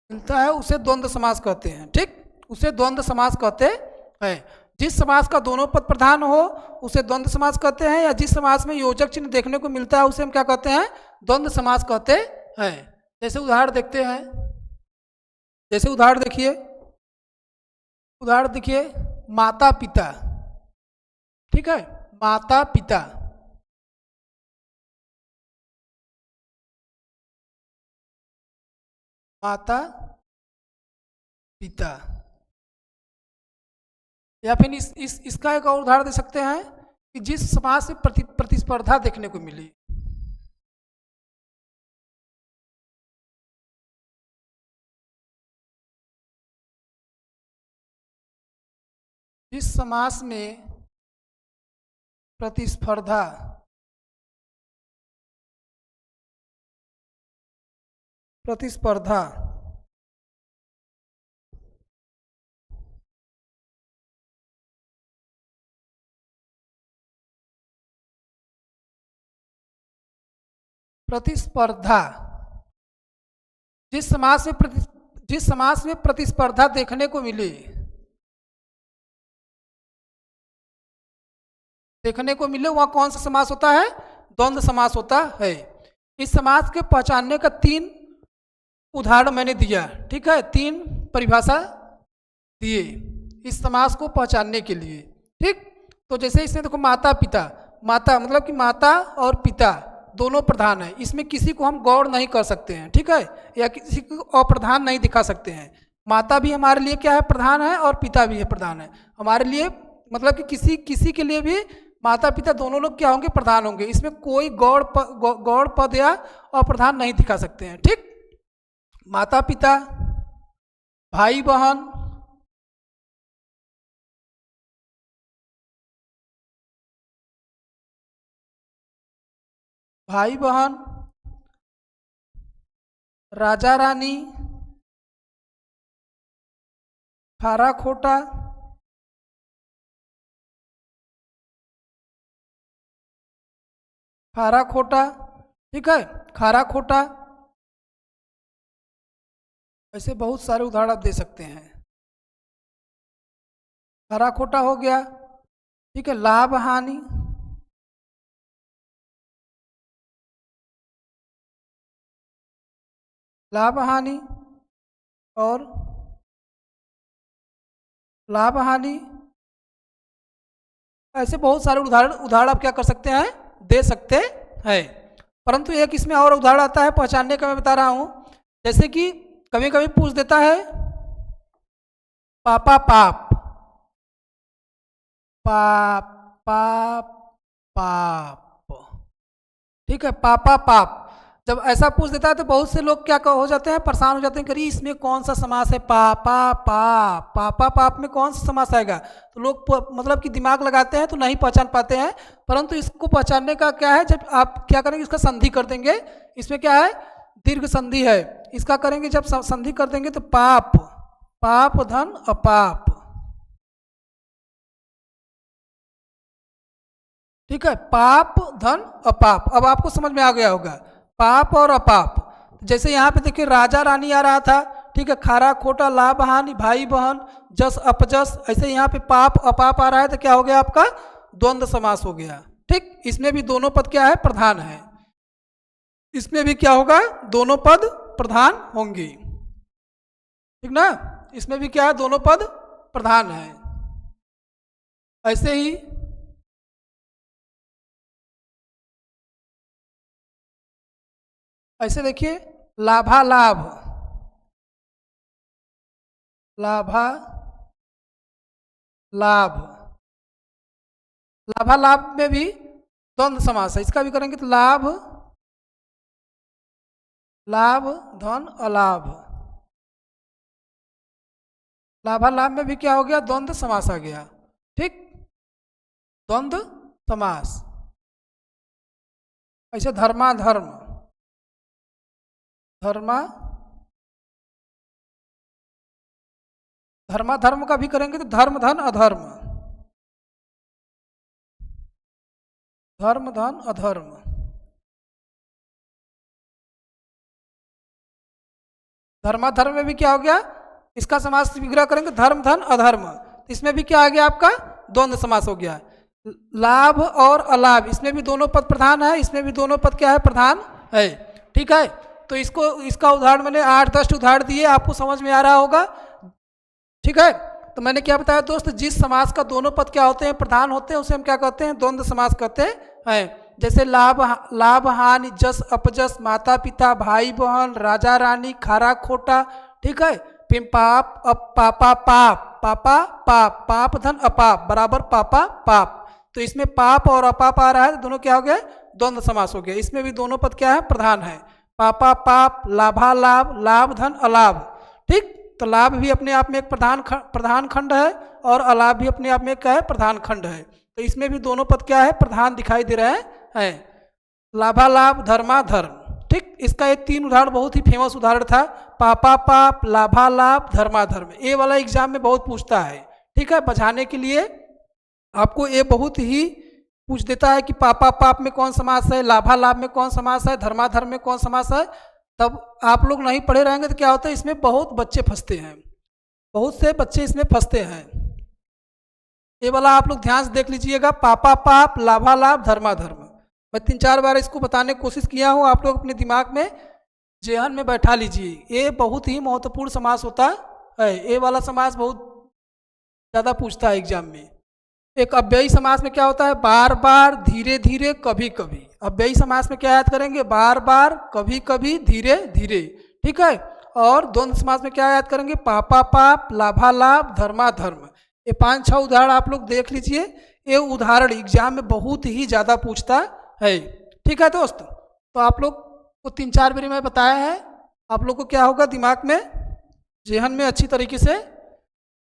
मिलता है, उसे द्वंद्व समास कहते हैं। ठीक, उसे द्वंद्व समास कहते हैं। जिस समास का दोनों पद प्रधान हो उसे द्वंद्व समास कहते हैं, या जिस समास में योजक चिन्ह देखने को मिलता है उसे हम क्या कहते हैं, द्वंद्व समास कहते हैं। जैसे उदाहरण देखते हैं, जैसे उदाहरण देखिए, उदाहरण देखिए, माता पिता। ठीक है, माता पिता, माता पिता। या फिर इसका एक और उदाहरण दे सकते हैं कि जिस समास से प्रतिस्पर्धा देखने को मिली, जिस समास में प्रतिस्पर्धा, प्रतिस्पर्धा प्रतिस्पर्धा, जिस समास में प्रतिस्पर्धा देखने को मिले, वह कौन सा समास होता है? द्वंद्व समास होता है। इस समास के पहचानने का 3 उदाहरण मैंने दिया, ठीक है, 3 परिभाषा दिए इस समास को पहचानने के लिए, ठीक। तो जैसे इसमें देखो माता पिता, माता मतलब कि माता और पिता दोनों प्रधान है, इसमें किसी को हम गौड़ नहीं कर सकते हैं, ठीक है, या किसी को अप्रधान नहीं दिखा सकते हैं। माता भी हमारे लिए क्या है? प्रधान है, और पिता भी है प्रधान है हमारे लिए, मतलब कि किसी के लिए भी माता पिता दोनों लोग क्या होंगे? प्रधान होंगे। इसमें कोई गौड़ पद या अप्रधान नहीं दिखा सकते हैं, ठीक। माता पिता, भाई बहन, राजा रानी, खारा खोटा, ठीक है, खारा खोटा, ऐसे बहुत सारे उदाहरण आप दे सकते हैं। खारा खोटा हो गया, ठीक है। लाभ हानि, और लाभ हानि, ऐसे बहुत सारे उदाहरण आप क्या कर सकते हैं? दे सकते हैं। परंतु एक इसमें और उदाहरण आता है पहचानने का, मैं बता रहा हूं। जैसे कि कभी कभी पूछ देता है पापा पाप, पाप, ठीक है, पापा पाप। जब ऐसा पूछ देता है तो बहुत से लोग क्या हो जाते हैं? परेशान हो जाते हैं, करिए इसमें कौन सा समास है? पापा पाप, पापा पाप में कौन सा समास आएगा? तो लोग मतलब कि दिमाग लगाते हैं तो नहीं पहचान पाते हैं। परंतु इसको पहचानने का क्या है? जब आप क्या करेंगे? इसका संधि कर देंगे। इसमें क्या है? दीर्घ संधि है। इसका करेंगे जब संधि कर देंगे तो पाप, पाप धन अपाप, ठीक है, पाप धन अपाप। अब आपको समझ में आ गया होगा पाप और अपाप। जैसे यहाँ पे देखिए राजा रानी आ रहा था, ठीक है, खारा खोटा, लाभ हानि, भाई बहन, जस अपजस, ऐसे यहाँ पे पाप अपाप आ रहा है तो क्या हो गया आपका? द्वंद्व समास हो गया, ठीक। इसमें भी दोनों पद क्या है? प्रधान है। इसमें भी क्या होगा? दोनों पद प्रधान होंगे, ठीक ना। इसमें भी क्या है? दोनों पद प्रधान है। ऐसे ही ऐसे देखिए लाभालाभ, लाभालाभ में भी द्वंद्व समास है। इसका भी करेंगे तो लाभ धन अलाभ, लाभालाभ में भी क्या हो गया? द्वंद्व समास आ गया, ठीक, द्वंद्व समास। ऐसे धर्माधर्म, धर्माधर्म का भी करेंगे तो धर्म धन अधर्म, धर्म धन अधर्म। धर्माधर्म में भी क्या हो गया? इसका समास विग्रह करेंगे धर्म धन अधर्म। इसमें भी क्या आ गया आपका? द्वंद्व समास हो गया। लाभ और अलाभ, इसमें भी दोनों पद प्रधान है, इसमें भी दोनों पद क्या है? प्रधान है, ठीक है। तो इसका उदाहरण मैंने 8-10 उदाहरण दिए, आपको समझ में आ रहा होगा, ठीक है। तो मैंने क्या बताया दोस्त? जिस समास का दोनों पद क्या होते हैं? प्रधान होते हैं, उसे हम क्या कहते हैं? द्वंद्व समास कहते हैं। जैसे लाभ हानि, जस अपजस, माता पिता, भाई बहन, राजा रानी, खारा खोटा, ठीक है। फिर पाप पापा पाप, पाप धन अपाप बराबर पापा पाप। तो इसमें पाप और अपाप आ रहा है तो दोनों क्या हो गए? द्वंद्व समास हो गया। इसमें भी दोनों पद क्या है? प्रधान है। पापा पाप, लाभालाभ, लाभ धन अलाभ, ठीक। तो लाभ भी अपने आप में एक प्रधान खंड है और अलाभ भी अपने आप में क्या है? प्रधान खंड है। तो इसमें भी दोनों पद क्या है? प्रधान दिखाई दे रहे हैं। लाभालाभ, धर्माधर्म, ठीक। इसका ये 3 उदाहरण बहुत ही फेमस उदाहरण था, पापा पाप, लाभालाभ, धर्माधर्म। ये वाला एग्जाम में बहुत पूछता है, ठीक है। बचाने के लिए आपको ये बहुत ही पूछ देता है कि पापा पाप में कौन समास है, लाभा लाभ में कौन समास है, धर्माधर्म में कौन समास है, तब आप लोग नहीं पढ़े रहेंगे तो क्या होता है, इसमें बहुत बच्चे फंसते हैं, बहुत से बच्चे इसमें फंसते हैं। ये वाला आप लोग ध्यान से देख लीजिएगा, पापा पाप लाभा लाभ धर्माधर्म। मैं 3-4 बार इसको बताने की कोशिश किया हूँ, आप लोग अपने दिमाग में जेहन में बैठा लीजिए। ये बहुत ही महत्वपूर्ण समास होता है, ये वाला समास बहुत ज़्यादा पूछता है एग्जाम में। एक अव्ययी समास में क्या होता है, बार बार धीरे धीरे कभी कभी। अव्ययी समास में क्या याद करेंगे, बार बार कभी कभी धीरे धीरे, ठीक है। और द्वंद्व समास में क्या याद करेंगे, पापा पाप लाभा लाभ धर्माधर्म। ये 5-6 उदाहरण आप लोग देख लीजिए, ये उदाहरण एग्जाम में बहुत ही ज़्यादा पूछता है, ठीक है दोस्त। तो आप लोग को 3-4 बार मैं बताया है, आप लोग को क्या होगा, दिमाग में जेहन में अच्छी तरीके से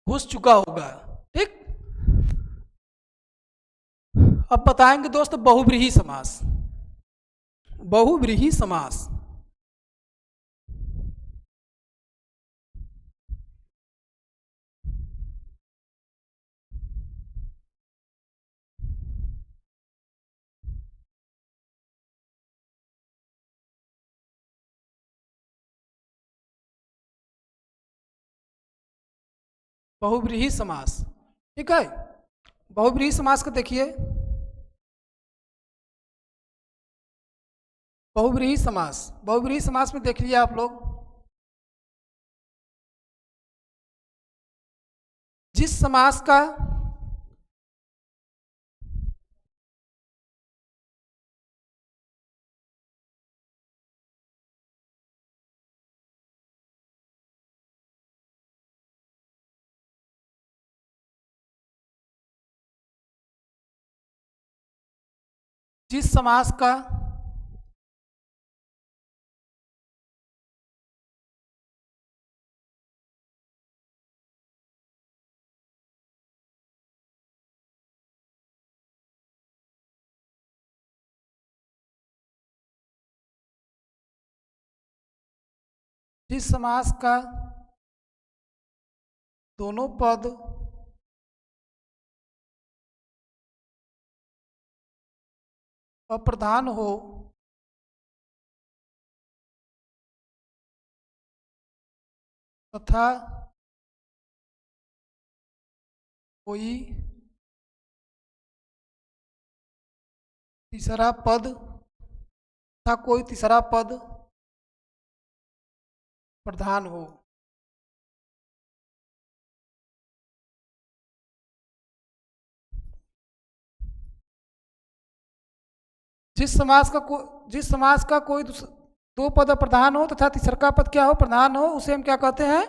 घुस चुका होगा, ठीक। अब बताएंगे दोस्त बहुव्रीहि समास। बहुव्रीहि समास, बहुव्रीहि समास, ठीक है। बहुव्रीहि समास को देखिए, बहुव्रीहि समास, बहुव्रीहि समास में देख लीजिए आप लोग, जिस समास का जिस समास का जिस समास का दोनों पद अप्रधान हो तथा कोई तीसरा पद तथा कोई तीसरा पद प्रधान हो। जिस समास का कोई दो पद प्रधान हो तथा तीसरा पद क्या हो, प्रधान हो, उसे हम क्या कहते हैं,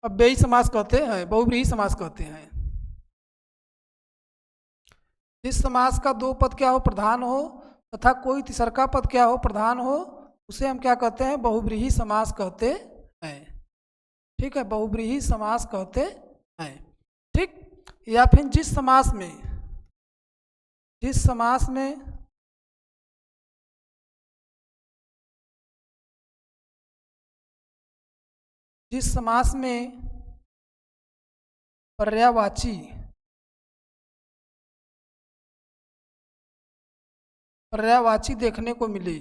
अव्ययी समास कहते हैं, बहुव्रीहि समास कहते हैं। जिस समास का दो पद क्या हो, प्रधान हो, तथा कोई तीसरा पद क्या हो, प्रधान हो, उसे हम क्या कहते हैं, बहुव्रीहि समास कहते हैं, ठीक है, बहुव्रीहि समास कहते हैं, ठीक। या फिर जिस समास में जिस समास में जिस समास में पर्यायवाची पर्यायवाची देखने को मिले,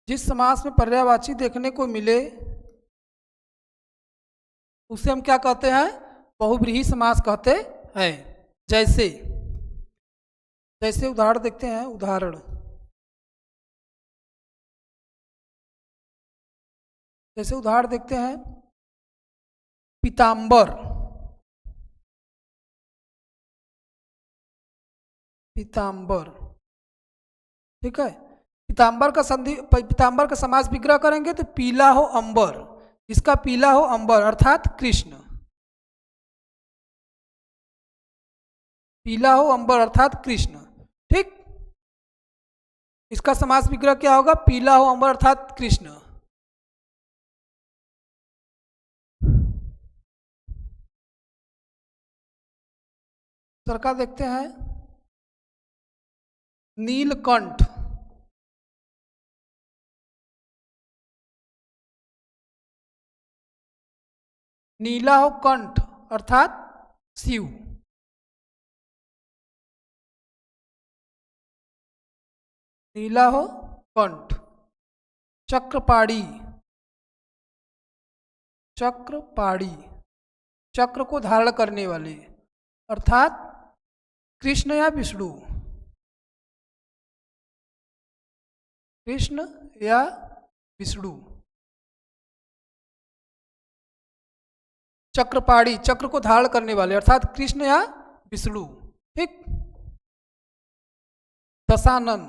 जिस समास में पर्यायवाची देखने को मिले उसे हम क्या कहते हैं, बहुव्रीहि समास कहते हैं। जैसे जैसे उदाहरण देखते हैं, उदाहरण जैसे उदाहरण देखते हैं, पीताम्बर, पीताम्बर, ठीक है। पीताम्बर का समास विग्रह करेंगे तो पीला हो अंबर, इसका पीला हो अंबर अर्थात कृष्ण, पीला हो अंबर अर्थात कृष्ण, ठीक। इसका समास विग्रह क्या होगा, पीला हो अंबर अर्थात कृष्ण। सरकार देखते हैं, नीलकंठ, नीला हो कंठ अर्थात शिव। नीला हो कंठ। चक्रपाणी, चक्रपाणी चक्र को धारण करने वाले अर्थात कृष्ण या विष्णु। कृष्ण या विष्णु। चक्रपाणी चक्र को धारण करने वाले अर्थात कृष्ण या विष्णु। ठीक। दशानन,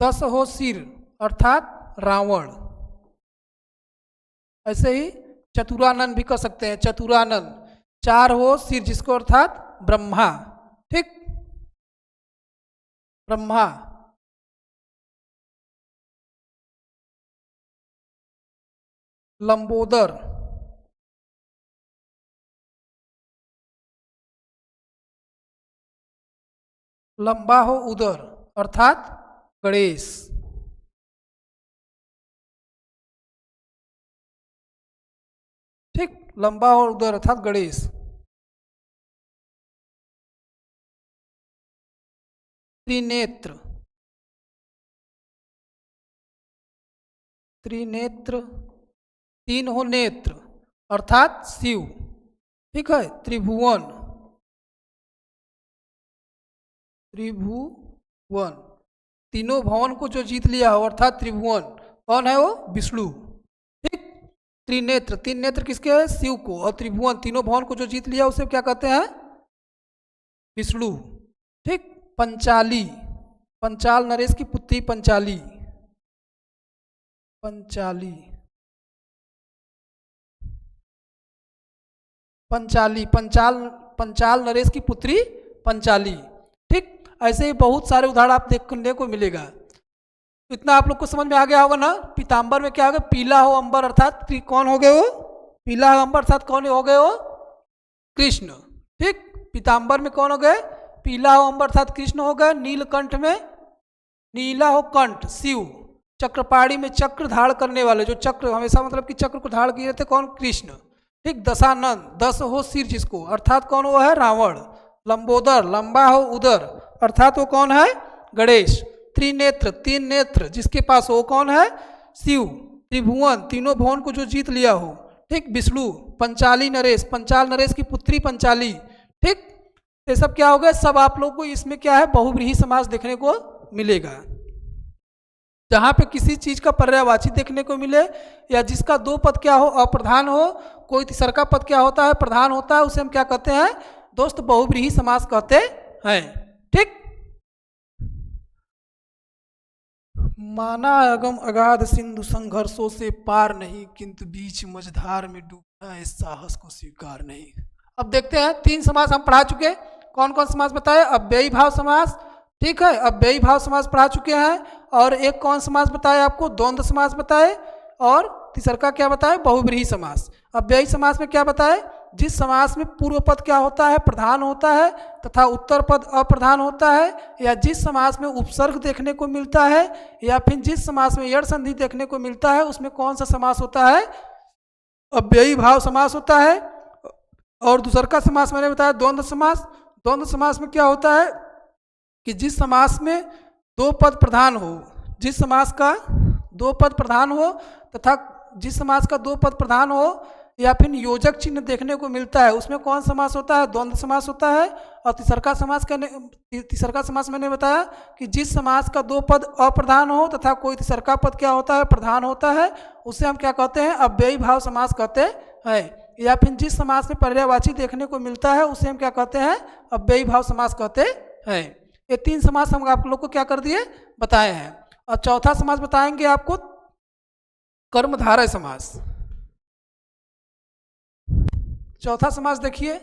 दस हो सिर अर्थात रावण। ऐसे ही चतुरानन भी कर सकते हैं, चतुरानन चार हो सिर जिसको अर्थात ब्रह्मा। ठीक। ब्रह्मा। लंबोदर, लंबा हो उदर अर्थात गणेश। ठीक। लंबा हो उदर अर्थात गणेश। त्रिनेत्र, त्रिनेत्र तीन हो नेत्र अर्थात शिव। ठीक है। त्रिभुवन, त्रिभुवन तीनों भवन को जो जीत लिया हो अर्थात त्रिभुवन, कौन है वो? विष्णु। ठीक। त्रिनेत्र, तीन नेत्र किसके है? शिव को। और त्रिभुवन तीनों भवन को जो जीत लिया उसे क्या कहते हैं? विष्णु। ठीक। पंचाली, पंचाल नरेश की पुत्री पंचाली। पंचाली, पंचाली पंचाल, पंचाल नरेश की पुत्री पंचाली। ठीक। ऐसे ही बहुत सारे उदाहरण आप देखने को मिलेगा। इतना आप लोग को समझ में आ गया होगा ना। पीताम्बर में क्या हो गया? पीला हो अंबर अर्थात कौन हो गए वो? पीला हो अंबर अर्थात कौन हो गए वो? कृष्ण। ठीक। पीताम्बर में कौन हो गए? पीला हो अंबर अर्थात कृष्ण हो गए। नीलकंठ में नीला हो कंठ शिव। चक्रपाणी में चक्र धारण करने वाले, जो चक्र हमेशा मतलब कि चक्र को धारण किए थे, कौन? कृष्ण। ठीक। दशानन, दस हो सिर जिसको अर्थात कौन वो है? रावण। लंबोदर, लंबा हो उदर अर्थात वो कौन है? गणेश। त्रिनेत्र, तीन नेत्र जिसके पास वो कौन है? शिव। त्रिभुवन, तीनों भुवन को जो जीत लिया हो, ठीक, विष्णु। पंचाली नरेश, पंचाल नरेश की पुत्री पंचाली। ठीक। ये सब क्या हो गया? सब आप लोग को इसमें क्या है? बहुव्रीहि समास देखने को मिलेगा। जहाँ पे किसी चीज का पर्यायवाची देखने को मिले या जिसका दो पद क्या हो? अप्रधान हो, कोई तीसरा का पद क्या होता है? प्रधान होता है, उसे हम क्या कहते हैं दोस्त? बहुव्रीहि समास कहते हैं। ठीक। माना अगम अगाध सिंधु संघर्षों से पार नहीं, किंतु बीच मझधार में डूबना इस साहस को स्वीकार नहीं। अब देखते हैं, तीन समास हम पढ़ा चुके। कौन कौन समास बताए? अव्ययी भाव समास। ठीक है। अव्ययी भाव समास पढ़ा चुके हैं। और एक कौन समास बताए आपको? द्वंद्व समास बताए। और तीसरा का क्या बताए? बहुव्रीहि समास। अव्ययी समास में क्या बताए? जिस समास में पूर्व पद क्या होता है? प्रधान होता है तथा उत्तर पद अप्रधान होता है, या जिस समास में उपसर्ग देखने को मिलता है, या फिर जिस समास में यड़ संधि देखने को मिलता है, उसमें कौन सा समास होता है? अव्ययी भाव समास होता है। और दूसरा का समास मैंने बताया द्वंद्व समास। द्वंद्व समास में क्या होता है कि जिस समास में दो पद प्रधान हो, जिस समास का दो पद प्रधान हो तथा जिस समास का दो पद प्रधान हो या फिर योजक चिन्ह देखने को मिलता है, उसमें कौन समास होता है? द्वंद्व समास होता है। और तीसरा समास मैंने बताया कि जिस समास का दो पद अप्रधान हो तथा कोई तीसरा पद क्या होता है? प्रधान होता है, उसे हम क्या कहते हैं? अव्ययी भाव समास कहते हैं। या फिर जिस समास में पर्यायवाची देखने को मिलता है उसे हम क्या कहते हैं? अव्ययी भाव समास कहते हैं। ये तीन समास हम आप लोग को क्या कर दिए? बताए हैं। और चौथा समास बताएंगे आपको कर्मधारय समास। चौथा समास देखिए,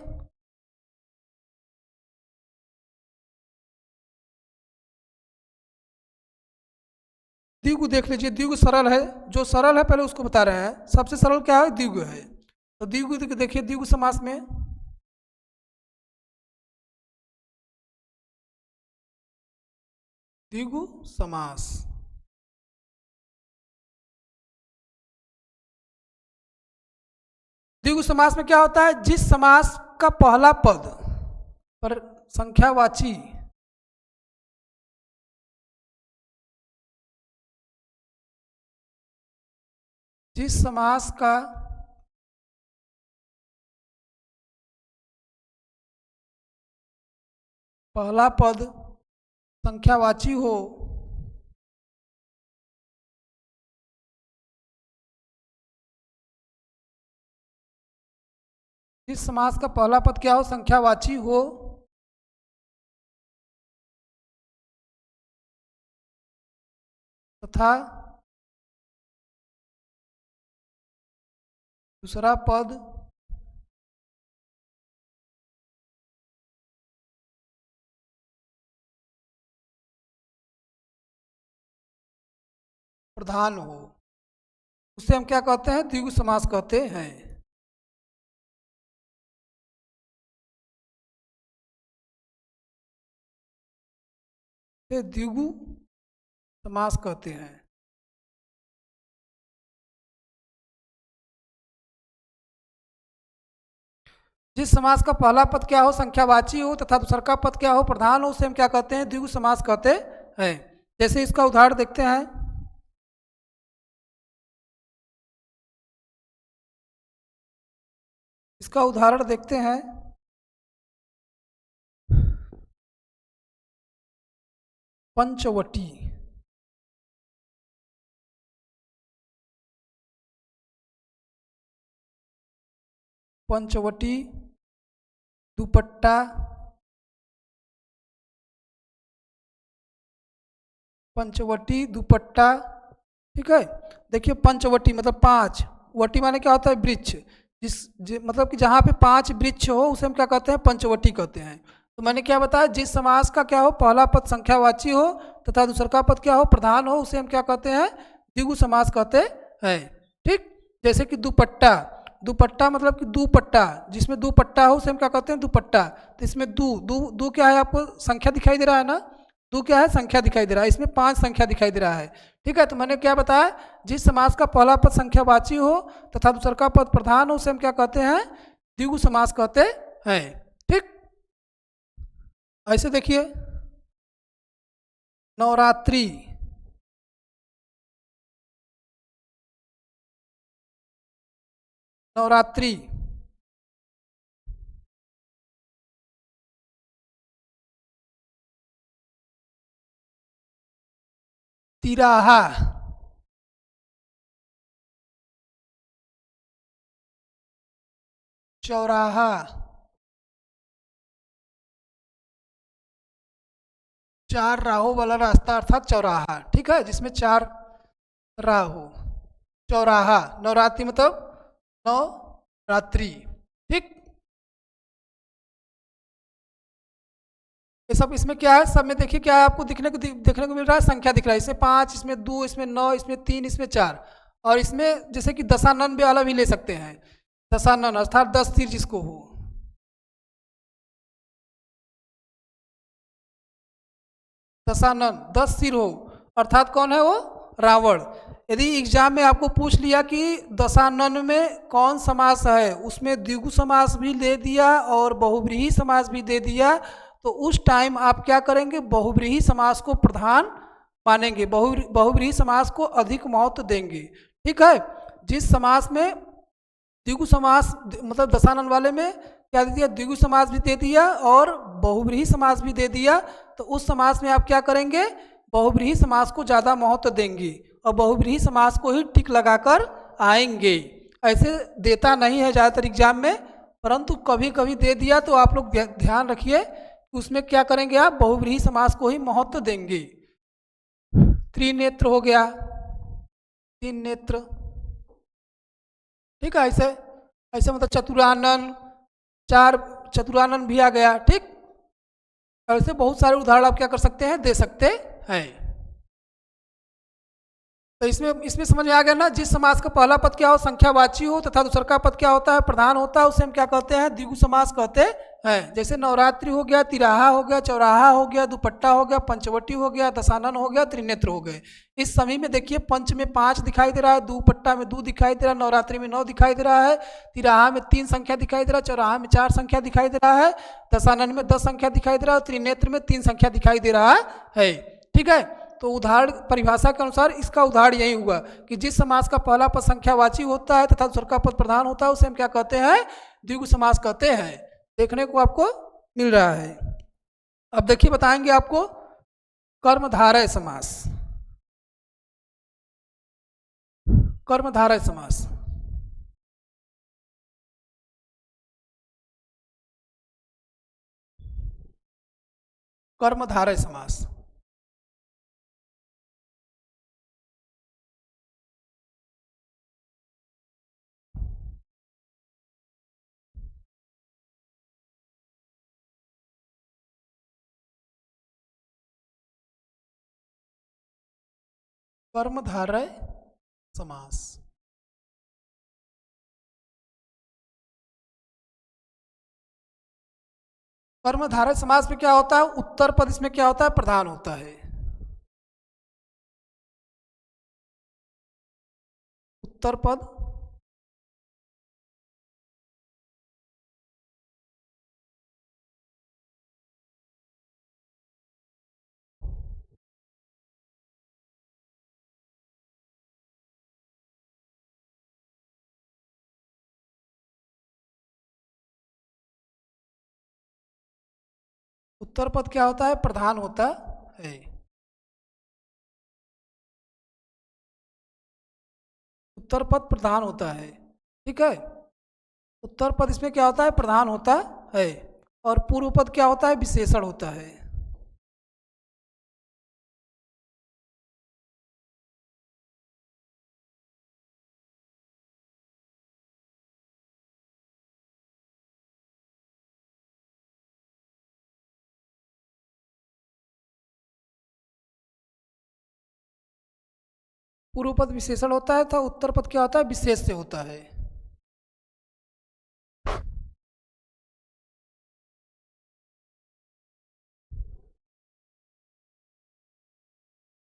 द्विगु देख लीजिए। द्विगु सरल है, जो सरल है पहले उसको बता रहे हैं। सबसे सरल क्या है? द्विगु है। तो द्विगु देखिए, द्विगु समास में द्विगु समास द्विगु समास में क्या होता है, जिस समास का पहला पद पर संख्यावाची जिस समास का पहला पद संख्यावाची हो जिस समास का पहला पद क्या हो, संख्यावाची हो तथा दूसरा पद प्रधान हो, उसे हम क्या कहते हैं, द्विगु समास कहते हैं। द्विगु समास कहते हैं। जिस समास का पहला पद क्या हो, संख्यावाची हो तथा दूसरा का पद क्या हो, प्रधान हो, उसे हम क्या कहते हैं, द्विगु समास कहते हैं। जैसे इसका उदाहरण देखते हैं, इसका उदाहरण देखते हैं। पंचवटी, पंचवटी दुपट्टा, पंचवटी दुपट्टा। ठीक है, देखिए पंचवटी मतलब पांच, वटी माने क्या होता है, वृक्ष। मतलब कि जहाँ पे पांच वृक्ष हो उसे हम क्या कहते हैं, पंचवटी कहते हैं। तो मैंने क्या बताया, जिस समास का क्या हो, पहला पद संख्यावाची हो तथा दूसरा का पद क्या हो, प्रधान हो, उसे हम क्या कहते हैं, द्विगु समास कहते हैं। ठीक, जैसे कि दुपट्टा, दुपट्टा मतलब कि दुपट्टा, जिसमें दो पट्टा हो उसे हम क्या कहते हैं, दुपट्टा। तो इसमें दो क्या है, आपको संख्या दिखाई दे रहा है ना, दो क्या है, संख्या दिखाई दे रहा है, इसमें पांच संख्या दिखाई दे रहा है। ठीक है, तो मैंने क्या बताया, जिस समास का पहला पद संख्यावाची हो तथा दूसरा का पद प्रधान हो उसे हम क्या कहते हैं, द्विगु समास कहते हैं। ठीक, ऐसे देखिए नवरात्रि, नवरात्रि, तिराहा, चौराहा, चार राहों वाला रास्ता अर्थात चौराहा। ठीक है, जिसमें चार राह हो, चौराहा। नवरात्रि मतलब नवरात्रि। ठीक, ये सब इसमें क्या है, सब में देखिए क्या है, आपको देखने को मिल रहा है, संख्या दिख रहा है। इसमें पाँच, इसमें दो, इसमें नौ, इसमें तीन, इसमें चार। और इसमें जैसे कि दशानन वाला भी ले सकते हैं, दशानन अर्थात 10 तीर जिसको हो, दशानन 10 सिर हो, अर्थात कौन है वो, रावण। यदि एग्जाम में आपको पूछ लिया कि दशानन में कौन समास है, उसमें द्विगु समास भी दे दिया और बहुव्रीहि समास भी दे दिया, तो उस टाइम आप क्या करेंगे, बहुव्रीहि समास को प्रधान मानेंगे, बहुव्रीहि समास को अधिक महत्व देंगे। ठीक है, जिस समास में द्विगु समास मतलब दशानन वाले में क्या दे दिया, द्विगु समास भी दे दिया और बहुव्रीहि समास भी दे दिया, तो उस समास में आप क्या करेंगे, बहुव्रीहि समास को ज़्यादा महत्व देंगे और बहुव्रीहि समास को ही टिक लगाकर आएंगे। ऐसे देता नहीं है ज़्यादातर एग्जाम में, परंतु कभी कभी दे दिया तो आप लोग ध्यान रखिए, उसमें क्या करेंगे, आप बहुव्रीहि समास को ही महत्व देंगे। त्रिनेत्र हो गया, तीन नेत्र। ठीक है, ऐसे ऐसे मतलब चतुरानन, चार चतुरानन भी आ गया। ठीक, ऐसे बहुत सारे उदाहरण आप क्या कर सकते हैं, दे सकते हैं। तो इसमें समझ में आ गया ना, जिस समास का पहला पद क्या हो, संख्यावाची हो तथा दूसरा का पद क्या होता है, प्रधान होता है, उसे हम क्या कहते हैं, द्विगु समास कहते है। जैसे नवरात्रि हो गया, तिराहा हो गया, चौराहा हो गया, दुपट्टा हो गया, पंचवटी हो गया, दशानन हो गया, त्रिनेत्र हो गए। इस सभी में देखिए पंच में 5 दिखाई दे रहा है, दुपट्टा में 2 दिखाई दे रहा है, नवरात्रि में 9 दिखाई दे रहा है, तिराहा में 3 संख्या दिखाई दे रहा है, चौराहा में 4 संख्या दिखाई दे रहा है, दशानन में 10 संख्या दिखाई दे रहा है और त्रिनेत्र में 3 संख्या दिखाई दे रहा है। ठीक है, तो उदाहरण परिभाषा के अनुसार इसका उदाहरण यही हुआ कि जिस समास का पहला पद संख्यावाची होता है तथा दूसरा का पद प्रधान होता है उसे हम क्या कहते हैं? द्विगु समास कहते हैं। देखने को आपको मिल रहा है। अब देखिए बताएंगे आपको कर्मधारय समास। कर्मधारय समास, कर्मधारय समास, कर्मधारय समास। कर्मधारय समास में क्या होता है? उत्तर पद इसमें क्या होता है? प्रधान होता है। उत्तर पद उत्तर पद क्या होता है? प्रधान होता है। उत्तर पद प्रधान होता है। ठीक है, उत्तर पद इसमें क्या होता है? प्रधान होता है। और पूर्व पद क्या होता है? विशेषण होता है। पूर्व पद विशेषण होता है तो उत्तर पद क्या होता है? विशेष से होता है।